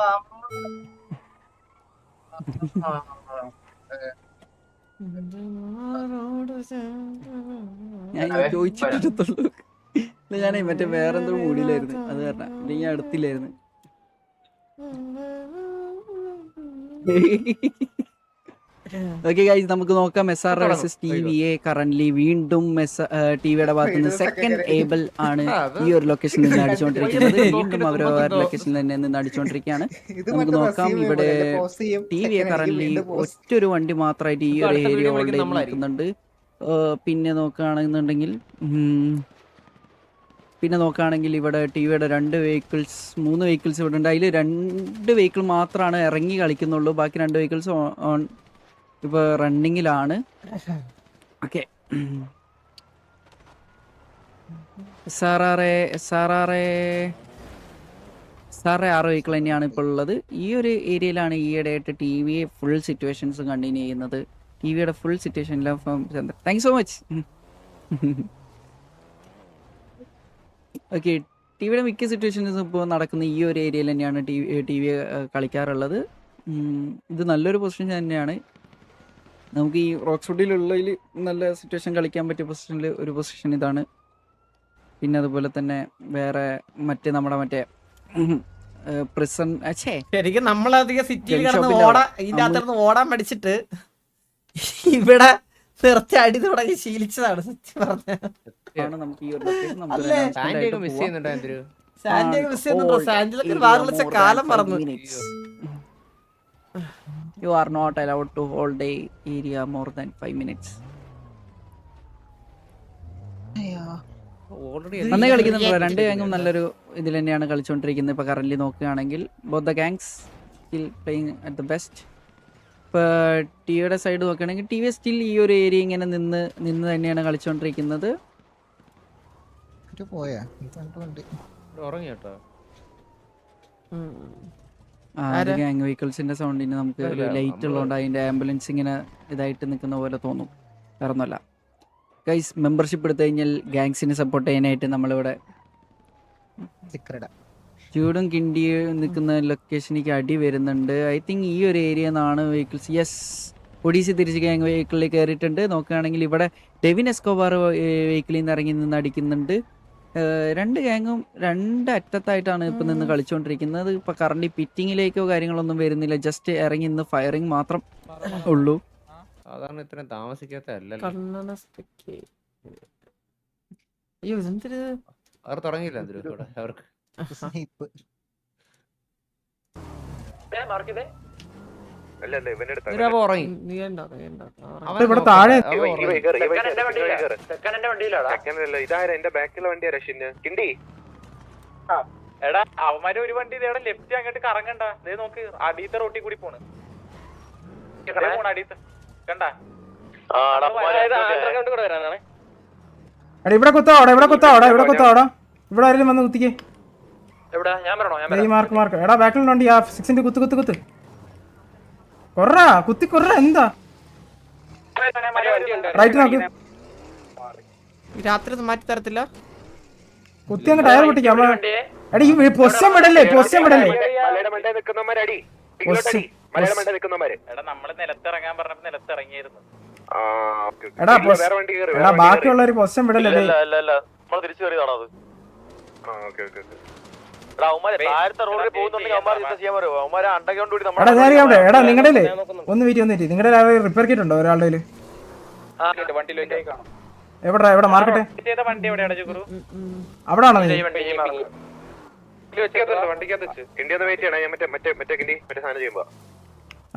[SPEAKER 1] ഞാൻ ചോദിച്ചിട്ട് അടുത്തുള്ളൂ. ഞാനേ മറ്റേ വേറെന്തോ മൂടിയിലായിരുന്നു, അത് കാരണം ഇല്ലെങ്കിൽ ഞാൻ അടുത്തില്ലായിരുന്നു. ഓക്കെ ഗൈസ്, നമുക്ക് നോക്കാം. SR vs TVA കറന്റ്ലി വീണ്ടും ടിവിയുടെ ഭാഗത്ത് നിന്ന് സെക്കൻഡ് ഏബിൾ ആണ് ഈ ഒരു ലൊക്കേഷനിൽ നിന്ന് അടിച്ചുകൊണ്ടിരിക്കുന്നത്. വീണ്ടും അവർ ലൊക്കേഷനിൽ തന്നെ നിന്ന് അടിച്ചുകൊണ്ടിരിക്കുകയാണ്. നമുക്ക് നോക്കാം. ഇവിടെ TVA കറന്റ്ലി ഒറ്റൊരു വണ്ടി മാത്രമായിട്ട് ഈ ഒരു ഏരിയ ഓൾറെഡി നിൽക്കുന്നുണ്ട്. പിന്നെ നോക്കുകയാണെങ്കിൽ ഇവിടെ ടിവിയുടെ 3 വെഹിക്കിൾസ് ഇവിടെ ഉണ്ട്. അതിൽ 2 വെഹിക്കിൾ മാത്രമാണ് ഇറങ്ങി കളിക്കുന്നുള്ളൂ. ബാക്കി 2 വെഹിക്കിൾസ് ഓൺ ഇപ്പൊ റണ്ണിങ്ങിലാണ്. ഓക്കെ, SR 6 വെഹിക്കിൾ തന്നെയാണ് ഇപ്പോൾ ഉള്ളത്. ഈ ഒരു ഏരിയയിലാണ് ഈയിടെയായിട്ട് TV ഫുൾ സിറ്റുവേഷൻസ് കണ്ടിന്യൂ ചെയ്യുന്നത്. TVയുടെ ഫുൾ സിറ്റുവേഷനിലും താങ്ക്സ് സോ മച്ച്. ഓക്കെ, TVയുടെ മിക്ക സിറ്റുവേഷൻസും ഇപ്പോൾ നടക്കുന്ന ഈ ഒരു ഏരിയയിൽ തന്നെയാണ് TV കളിക്കാറുള്ളത്. ഇത് നല്ലൊരു പൊസിഷൻ തന്നെയാണ്. നമുക്ക് ഈ റോക്സ്വുഡിലുള്ളതിൽ നല്ല സിറ്റുവേഷൻ കളിക്കാൻ പറ്റിയ ഒരു പൊസിഷൻ ഇതാണ്. പിന്നെ അതുപോലെ തന്നെ വേറെ നമ്മുടെ പ്രിസൺ
[SPEAKER 2] ശരിക്കും നമ്മളധികം സിറ്റിയിൽ കിടന്ന് ഇതിന്റെ അകത്തുനിന്ന് ഓടാൻ പഠിച്ചിട്ട് ഇവിടെ നിർത്തി അടി തുടങ്ങി ശീലിച്ചതാണ് സത്യം പറഞ്ഞ.
[SPEAKER 1] നമുക്ക് ഈ ഒരു
[SPEAKER 2] സാന്റിയാഗോ മിസ് ചെയ്യുന്നുണ്ടോ? സാന്റിലൊക്കെ വാർ വിളിച്ച കാലം പറഞ്ഞു.
[SPEAKER 1] You are not allowed to hold the area more than 5 minutes. നന്നായി കളിക്കുന്നുണ്ടോ? 2 ഗാങ്ങും നല്ലൊരു ഇതിൽ തന്നെയാണ് കളിച്ചുകൊണ്ടിരിക്കുന്നത്. ഇപ്പോൾ കറന്റ് നോക്കുകയാണെങ്കിൽ both the gangs still playing at the best. ഇപ്പോൾ ടിവിയുടെ സൈഡ് നോക്കുകയാണെങ്കിൽ TV സ്റ്റിൽ ഈ ഒരു ഏരിയ ഇങ്ങനെ നിന്ന് തന്നെയാണ് കളിച്ചുകൊണ്ടിരിക്കുന്നത്.
[SPEAKER 6] ഉറങ്ങി കേട്ടോ.
[SPEAKER 1] ഗ്യാങ് വെഹിക്കിൾസിന്റെ സൗണ്ടിന് നമുക്ക് ഒരു ലൈറ്റ് ഉള്ളതുകൊണ്ട് അതിന്റെ ആംബുലൻസ് ഇങ്ങനെ ഇതായിട്ട് നിൽക്കുന്ന പോലെ തോന്നും. വേറൊന്നുമല്ല ഗൈസ്. മെമ്പർഷിപ്പ് എടുത്തു കഴിഞ്ഞാൽ ഗാങ്സിനെ സപ്പോർട്ട് ചെയ്യാനായിട്ട് നമ്മളിവിടെ ചൂടും കിണ്ടിയും നിൽക്കുന്ന ലൊക്കേഷനിലേക്ക് അടി വരുന്നുണ്ട്. ഐ തിങ്ക് ഈ ഒരു ഏരിയ നിന്നാണ് വെഹിക്കിൾസ്. യെസ്, ഒഡീസി തിരിച്ച് ഗ്യാങ് വെഹിക്കിളിൽ കയറിയിട്ടുണ്ട്. നോക്കുകയാണെങ്കിൽ ഇവിടെ ഡെവിൻ എസ്കോബാർ വെഹിക്കിളിൽ നിന്ന് ഇറങ്ങി നിന്ന് അടിക്കുന്നുണ്ട്. 2 ഗാങ്ങും 2 അറ്റത്തായിട്ടാണ് ഇപ്പം നിന്ന് കളിച്ചുകൊണ്ടിരിക്കുന്നത്. ഇപ്പം കറന്റ് പിറ്റിങ്ങിലേക്കോ കാര്യങ്ങളൊന്നും വരുന്നില്ല. ജസ്റ്റ് ഇറങ്ങി നിന്ന് ഫയറിങ് മാത്രം ഉള്ളൂ.
[SPEAKER 6] അതാണ് ഇത്രയും താമസിക്കാത്ത അവർ തുടങ്ങിയില്ല അവർക്ക്.
[SPEAKER 3] ഇവിടെ താഴെ
[SPEAKER 4] എടാ അവന്മാര് ഒരു വണ്ടി ലെഫ്റ്റ് അങ്ങോട്ട് കറങ്ങണ്ട. നോക്ക്, അടിയത്തെ റോട്ടിൽ കൂടി പോണ്. അടിയത്തെ കണ്ടാ?
[SPEAKER 3] ഇവിടെ കുത്താവടാ, ഇവിടെ ആരെങ്കിലും വന്ന് കുത്തിക്കേ. മാർക്ക് എടാ, ബാക്കിലുണ്ട്. ആ 6ന്റെ കുത്ത് കൊറ എന്താ റൈറ്റ് നോക്ക്.
[SPEAKER 2] രാത്രി മാറ്റി തരത്തില്ല.
[SPEAKER 3] കുത്തി അങ്ങ് ടയർ പൊട്ടിക്കാം. എടാ ഈ പൊസിഷൻ വിടല്ലേ.
[SPEAKER 4] എടാ നമ്മള് നിലത്തിറങ്ങാൻ പറഞ്ഞപ്പോ നിലത്തിറങ്ങിയായിരുന്നു.
[SPEAKER 3] എടാ ബാക്കിയുള്ളൊരു പൊസിഷൻ വിടല്ലേ.
[SPEAKER 4] തിരിച്ചു കയറിയതാണോ അത്?
[SPEAKER 3] എടാ നിങ്ങളുടെ ഒന്ന് വീട്ടി നിങ്ങളുടെ റിപ്പയർ കിറ്റ് ഉണ്ടോ ഒരാളുടെ? എവിടെ മാർക്കട്ടെ? അവിടെ ആണോ?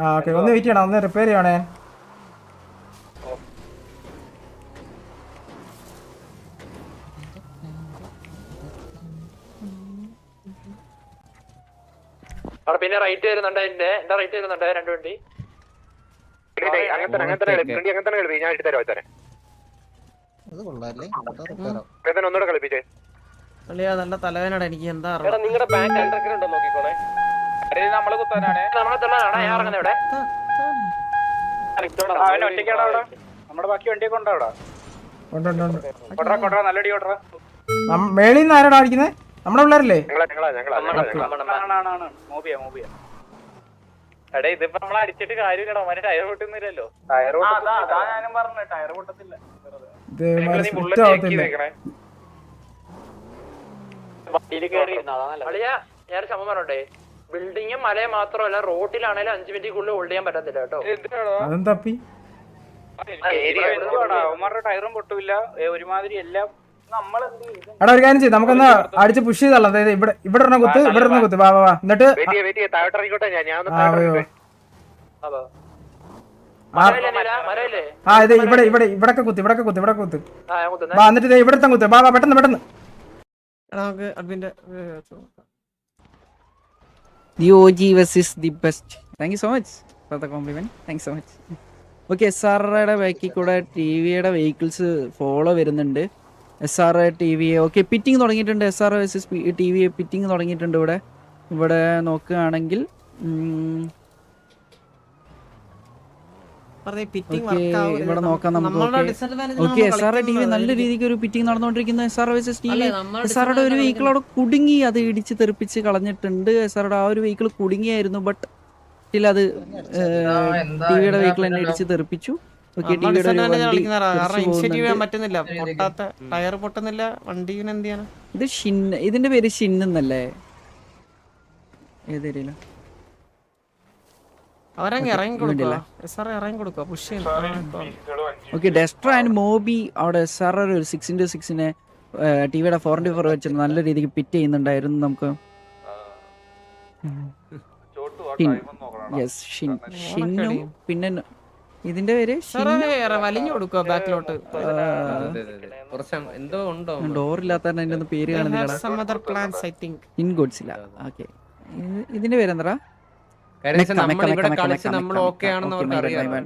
[SPEAKER 3] ആ ഓക്കെ, ഒന്ന് വെയിറ്റ് ചെയ്യണം, ഒന്ന് റിപ്പയർ ചെയ്യണേ.
[SPEAKER 5] അവിടെ പിന്നെ റൈറ്റ് വരുന്നുണ്ട് എന്റെ റൈറ്റ് വരുന്നുണ്ട് 2 വണ്ടി.
[SPEAKER 7] അത് കൊള്ളാല്ലേ
[SPEAKER 4] ഒന്നുകൂടെ കളിപ്പിച്ചേ.
[SPEAKER 2] അളിയാ നല്ല തലവേനടാ എനിക്ക് എന്താ
[SPEAKER 5] നിങ്ങളുടെ ബാങ്ക് അണ്ടർഗ്രൗണ്ട് ഉണ്ടോ നോക്കിക്കോണേ.
[SPEAKER 4] നമ്മള് കുത്താനാണ്.
[SPEAKER 5] നമ്മളെ തള്ളാനാണ് ഞാൻ ഇറങ്ങുന്നത് ഇവിടെ.
[SPEAKER 4] അവൻ ഒറ്റയ്ക്കാണ് അവിടെ. നമ്മുടെ ബാക്കി വണ്ടിയൊക്കെ ഉണ്ടോ അവിടെ?
[SPEAKER 3] ഉണ്ട്, ഉണ്ട്, ഉണ്ട്.
[SPEAKER 4] കൊട്രാ നല്ലടി കൊട്രാ.
[SPEAKER 3] മേളിൽ നിന്ന് ആരാടാ അടിക്കുന്നത്? നമ്മുടെ പിള്ളേരല്ലേ?
[SPEAKER 4] മോബിയ. എടേ ഇതിപ്പോ നമ്മളെ അടിച്ചിട്ട് കാര്യമില്ലടാ. അവന്മാര് ടയർ പൊട്ടുന്നില്ലല്ലോ. ഞാനും പറഞ്ഞു ടയർ പൊട്ടത്തില്ല.
[SPEAKER 3] ഇത് സ്പ്ലിറ്റ് ആവത്തില്ല.
[SPEAKER 5] അളിയാ ഞാൻ സംഭവം പറഞ്ഞോട്ടെ, ബിൽഡിങ്ങും മലയും മാത്രമല്ല റോഡിലാണേലും 5 മിനിറ്റിനുള്ളിൽ ഹോൾഡ് ചെയ്യാൻ പറ്റത്തില്ല കേട്ടോ.
[SPEAKER 3] അതും തപ്പി
[SPEAKER 4] അവന്മാരുടെ ടയറും പൊട്ടില്ല ഒരുമാതിരി എല്ലാം.
[SPEAKER 3] എടാ ഒരു കാര്യം ചെയ്യും, നമുക്കൊന്ന് അടിച്ച് പുഷ് ചെയ്തോളാം. അതായത് ഇവിടെ ഒരെണ്ണം കുത്ത്, ഇവിടെ ഒരെണ്ണം കുത്ത്. വാ വാ വാ. എന്നിട്ട് ഇത് ഇവിടൊക്കെ കുത്ത്, ഇവിടൊക്കെ കുത്ത്, ഇവിടെ കുത്ത്. വാ എന്നിട്ട് ഇവിടത്തെ കുത്ത്. വാ വാ പെട്ടെന്ന് പെട്ടെന്ന്.
[SPEAKER 2] നമുക്ക് അഡ്മിന്റെ
[SPEAKER 1] The OG versus the best. Thank you so much for the compliment. Thanks so much. Okay, SRയുടെ ബാക്കിൽ കൂടെ TVയുടെ വെഹിക്കിൾസ് ഫോളോ വരുന്നുണ്ട്. SR TV ഓക്കെ പിറ്റിങ് തുടങ്ങിയിട്ടുണ്ട്. SR വേഴ്സസ് TV പിറ്റിങ് തുടങ്ങിയിട്ടുണ്ട്. ഇവിടെ നോക്കുകയാണെങ്കിൽ ഇവിടെ നോക്കാം നമുക്ക്. ഓക്കെ, SR TV നല്ല രീതിക്ക് ഒരു പിറ്റിങ് നടന്നുകൊണ്ടിരിക്കുന്നു. SR versus TV. SRയുടെ ഒരു വെഹിക്കിൾ അവിടെ കുടുങ്ങി, അത് ഇടിച്ച് തെറിപ്പിച്ച് കളഞ്ഞിട്ടുണ്ട്. SRയുടെ ആ ഒരു വെഹിക്കിൾ കുടുങ്ങിയായിരുന്നു, ബട്ട് സ്റ്റിൽ അത് TVയുടെ വെഹിക്കിൾ തന്നെ ഇടിച്ച് തെറിപ്പിച്ചു. ഓക്കെ, TVയുടെ ഒരു വണ്ടി ഇത് ഇതിന്റെ പേര് ഷിൻ എന്നല്ലേ? ഏത് ഏരിയയില? ഓക്കെ, ഡെസ്ട്ര ആൻഡ് മോബി അവിടെ SR ഒരു 6x6 TVയുടെ 4x4 വെച്ചിട്ട് നല്ല രീതിക്ക് പിറ്റ് ചെയ്യുന്നുണ്ടായിരുന്നു. നമുക്ക് ഷിന്നും പിന്നെ ഇതിന്റെ പേര് ഡോറില്ലാത്ത അതിന്റെ ഒന്നും പേര് കാണുന്നില്ല. ഓക്കെ, ഇതിന്റെ പേരെന്താ?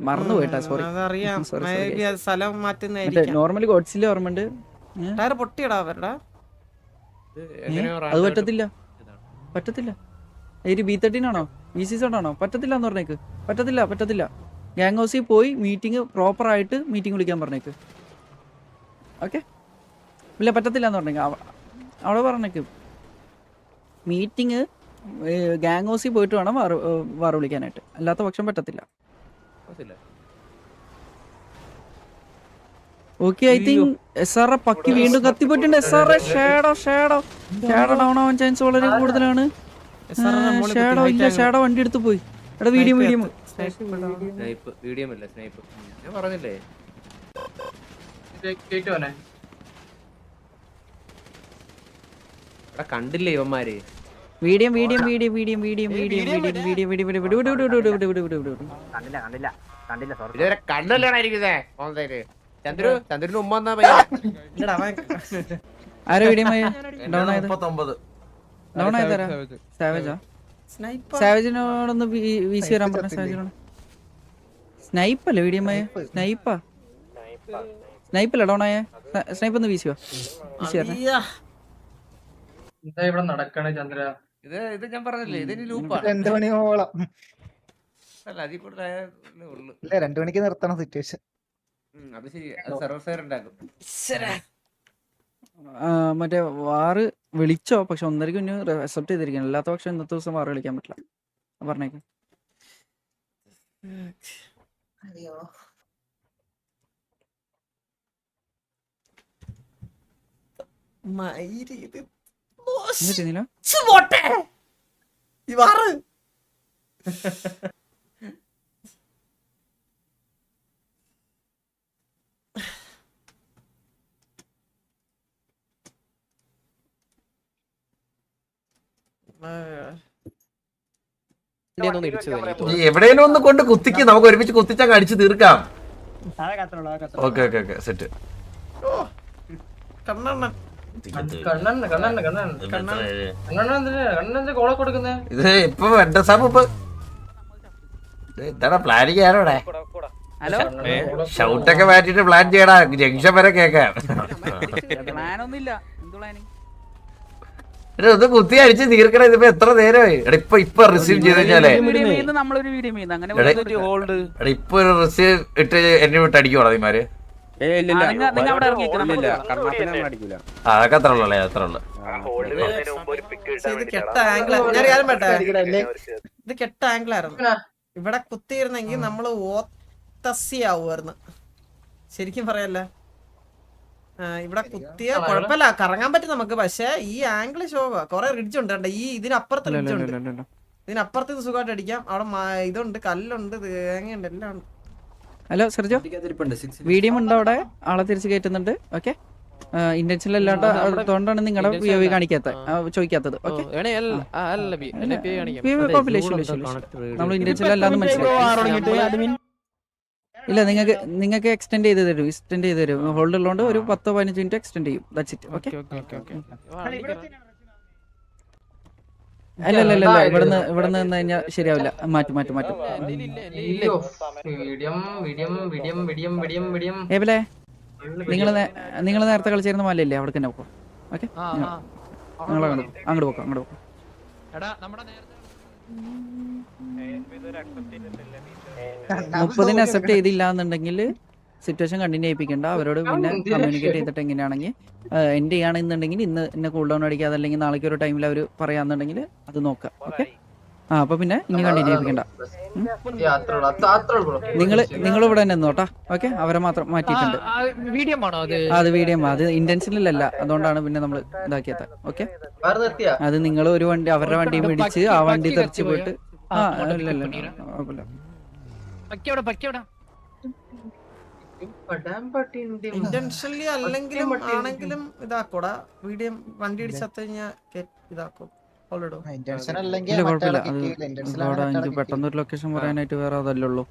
[SPEAKER 1] മറന്നു പോയിട്ടാ, സോറി. നോർമലി ഗോഡ്സില്ല ഓർമ്മയുണ്ട്. അത് പറ്റത്തില്ല. B13 ആണോ V6 ആണോ? പറ്റത്തില്ല എന്ന് പറഞ്ഞേക്ക്. പറ്റത്തില്ല. ഗ്യാങ് ഹൗസിൽ പോയി മീറ്റിംഗ് പ്രോപ്പർ ആയിട്ട് മീറ്റിംഗ് വിളിക്കാൻ പറഞ്ഞേക്ക്. ഓക്കെ, ഇല്ല പറ്റത്തില്ല എന്ന് പറഞ്ഞേക്ക്. അവിടെ പറഞ്ഞേക്ക് മീറ്റിംഗ് ഗ്യാങ് ഹൗസിൽ പോയിട്ട് വേണം വാർ വിളിക്കാനായിട്ട്, അല്ലാത്ത പക്ഷം പറ്റത്തില്ല. Okay, I think SR Pakki വീണ്ടും കത്തിപ്പോയിട്ടുണ്ട്. SR ഷാഡോ ഡൗൺ ആവാൻ ചാൻസ് വളരെ കൂടുതലാണ്. ഷാഡോ വണ്ടി എടുത്ത് പോയി. എടാ വീഡിയം
[SPEAKER 6] കണ്ടില്ലേ ഇവന്മാര്? ചന്ദ്രന് ഉമ്മ
[SPEAKER 1] ആരാ വീഡിയോ ഡൗൺ ആയത്? ഡൗൺ ആയതാരാ? സാവേജിനോടൊന്ന് വീശി വരാൻ പറഞ്ഞ. സാവേജിനോട് സ്നൈപ്പല്ലേ വീഡിയോ? സ്നൈപ്പല്ല ഡൗൺ ആയ. സ്നൈപ്പ് ഒന്ന് വീശി വരണേ.
[SPEAKER 8] എന്താ ഇവിടെ നടക്കണേ ചന്ദ്ര?
[SPEAKER 6] ഇത് ഞാൻ പറഞ്ഞില്ലേ, ഇതിന് ലൂപ്പാണ്.
[SPEAKER 7] 2 മണിയോളം
[SPEAKER 6] അല്ല, അതിൽ കൂടുതൽ
[SPEAKER 7] ഇല്ല, 2 മണിക്ക് നിർത്തണം സിറ്റുവേഷൻ.
[SPEAKER 6] അത് ശരി, അത് സർവർ ഫെയർ ഉണ്ടാക്കും.
[SPEAKER 1] മറ്റേ വാറ് വിളിച്ചോ? പക്ഷെ 1:30 മുന്നേ അക്സെപ്റ്റ് ചെയ്തിരിക്കണം. അല്ലാത്ത പക്ഷെ ഇന്നത്തെ ദിവസം വാറ് കളിക്കാൻ പറ്റില്ല പറഞ്ഞേക്ക്.
[SPEAKER 10] എവിടെയെങ്കിലും ഒന്ന് കൊണ്ട് കുത്തിക്ക്, നമുക്ക് ഒരുമിച്ച് കുത്തിച്ചങ്ങ് അടിച്ചു തീർക്കാം. Okay set.
[SPEAKER 8] കണ്ണന്റെ കോള കൊടുക്കുന്നേ
[SPEAKER 10] ഇത് ഇപ്പൊ എന്റെ സാബ് ഇപ്പൊ എന്താണ് പ്ലാനിങ് ചെയ്യാനോടെ
[SPEAKER 1] ഹലോ
[SPEAKER 10] ഷൗട്ടൊക്കെ മാറ്റിട്ട് പ്ലാൻ ചെയ്യടാ ജംഗ്ഷൻ വരെ കേക്കാം
[SPEAKER 1] പ്ലാൻ ഒന്നുമില്ല എന്ത് പ്ലാനിങ്
[SPEAKER 10] ഒന്ന് കുത്തി അടിച്ച് തീർക്കണ ഇതിപ്പോ എത്ര നേരമായി എടാ ഇപ്പൊ റിസീവ് ചെയ്ത് കഴിഞ്ഞാലേ
[SPEAKER 1] നമ്മളൊരു വീഡിയോ ചെയ്യുന്നത് അങ്ങനെ
[SPEAKER 10] എടാ ഇപ്പൊ ഒരു റിസീവ് ഇട്ട് എന്നെ വിട്ട് അടിക്കുവാണോ നീമാര്
[SPEAKER 1] നിങ്ങൾ അവിടെ ഇറങ്ങിക്കണം
[SPEAKER 10] അതൊക്കെ അത്ര ഉള്ളല്ലേ അത്ര ഉള്ളു
[SPEAKER 2] ഇത് കെട്ട ആംഗിൾ ഞാൻ കാര്യം പറ്റേ ഇത് കെട്ട ആംഗിളായിരുന്നു ഇവിടെ കുത്തിയിരുന്നെങ്കിൽ നമ്മള് ഓത്തസ്സിയാവുമായിരുന്നു ശരിക്കും പറയല്ലേ ഇവിടെ കുത്തിയ കുഴപ്പമില്ല കറങ്ങാൻ പറ്റും നമുക്ക് പക്ഷെ ഈ ആംഗിള് ശോഭ കൊറേ റിഡ്ജ് ഉണ്ട് കണ്ട ഈ ഇതിനപ്പുറത്ത് റിഡ്ജ് ഉണ്ട് ഇതിനപ്പുറത്ത് ഇത് സുഖമായിട്ട് അടിക്കാം അവിടെ ഇതുണ്ട് കല്ലുണ്ട് തേങ്ങയുണ്ട് എല്ലാം ഉണ്ട്.
[SPEAKER 1] ഹലോ സെർജോ വീഡിയോ ഉണ്ടോ അവിടെ ആളെ തിരിച്ച് കയറ്റുന്നുണ്ട് ഓക്കെ ഇന്റൻഷനിൽ അല്ലാണ്ട് അതുകൊണ്ടാണ് നിങ്ങളുടെ പി ഒ വി ചോദിക്കാത്തത് ഓക്കെ നമ്മൾ ഇന്റൻഷനിൽ അല്ലാന്ന് മനസ്സിലായി ഇല്ല നിങ്ങൾക്ക് എക്സ്റ്റെൻഡ് ചെയ്ത് തരും ഹോൾഡ് ഉള്ളതുകൊണ്ട് ഒരു 10-15 മിനിറ്റ് എക്സ്റ്റെൻഡ് ചെയ്യും ദാറ്റ്സ് ഇറ്റ് ഓക്കെ അല്ല ഇവിടുന്ന് നിന്ന് കഴിഞ്ഞാൽ ശരിയാവില്ല മാറ്റും ഏബിലെ നിങ്ങൾ നേരത്തെ കളിച്ചിരുന്ന മലയില്ലേ അവിടെ തന്നെ പോക്കോ ഓക്കെ നിങ്ങൾ അങ്ങോട്ട് പോക്കാം 30 അക്സെപ്റ്റ് ചെയ്തില്ല എന്നുണ്ടെങ്കിൽ സിറ്റുവേഷൻ കണ്ടിന്യൂ ചെയ്യിപ്പിക്കണ്ട അവരോട് പിന്നെ കമ്മ്യൂണിക്കേറ്റ് ചെയ്തിട്ട് എങ്ങനെയാണെങ്കിൽ എൻഡ് ചെയ്യുകയാണെന്നുണ്ടെങ്കിൽ ഇന്ന് കൂൾ ഡൗൺ അടിക്കാതെ അല്ലെങ്കിൽ നാളേക്ക് ഒരു ടൈമിൽ അവർ പറയാന്നുണ്ടെങ്കിൽ അത് നോക്കാം ഓക്കെ അപ്പൊ പിന്നെ ഇനി കണ്ടിന്യൂ ചെയ്യിപ്പിക്കണ്ട നിങ്ങൾ ഇവിടെ തന്നെ നോട്ടാ ഓക്കെ അവരെ മാത്രം മാറ്റിയിട്ടുണ്ട് അത് വീഡിയോ അത് ഇന്റൻഷനിലല്ല അതുകൊണ്ടാണ് പിന്നെ നമ്മൾ ഇതാക്കിയത് ഓക്കെ അത് നിങ്ങൾ ഒരു വണ്ടി അവരുടെ വണ്ടി പിടിച്ച് ആ വണ്ടി തെറിച്ച് പോയിട്ട്
[SPEAKER 2] ഇന്റൻഷനലി അല്ലെങ്കിലും ആണെങ്കിലും ഇതാക്കൂടാ വീഡിയോ വണ്ടി ഇടിച്ചത്ത് കഴിഞ്ഞാൽ ഇതാക്കും
[SPEAKER 1] ഇല്ല കുഴപ്പമില്ല അത് എനിക്ക് പെട്ടെന്ന് ഒരു ലൊക്കേഷൻ പറയാനായിട്ട് വേറെ അതല്ലേ ഉള്ളൂ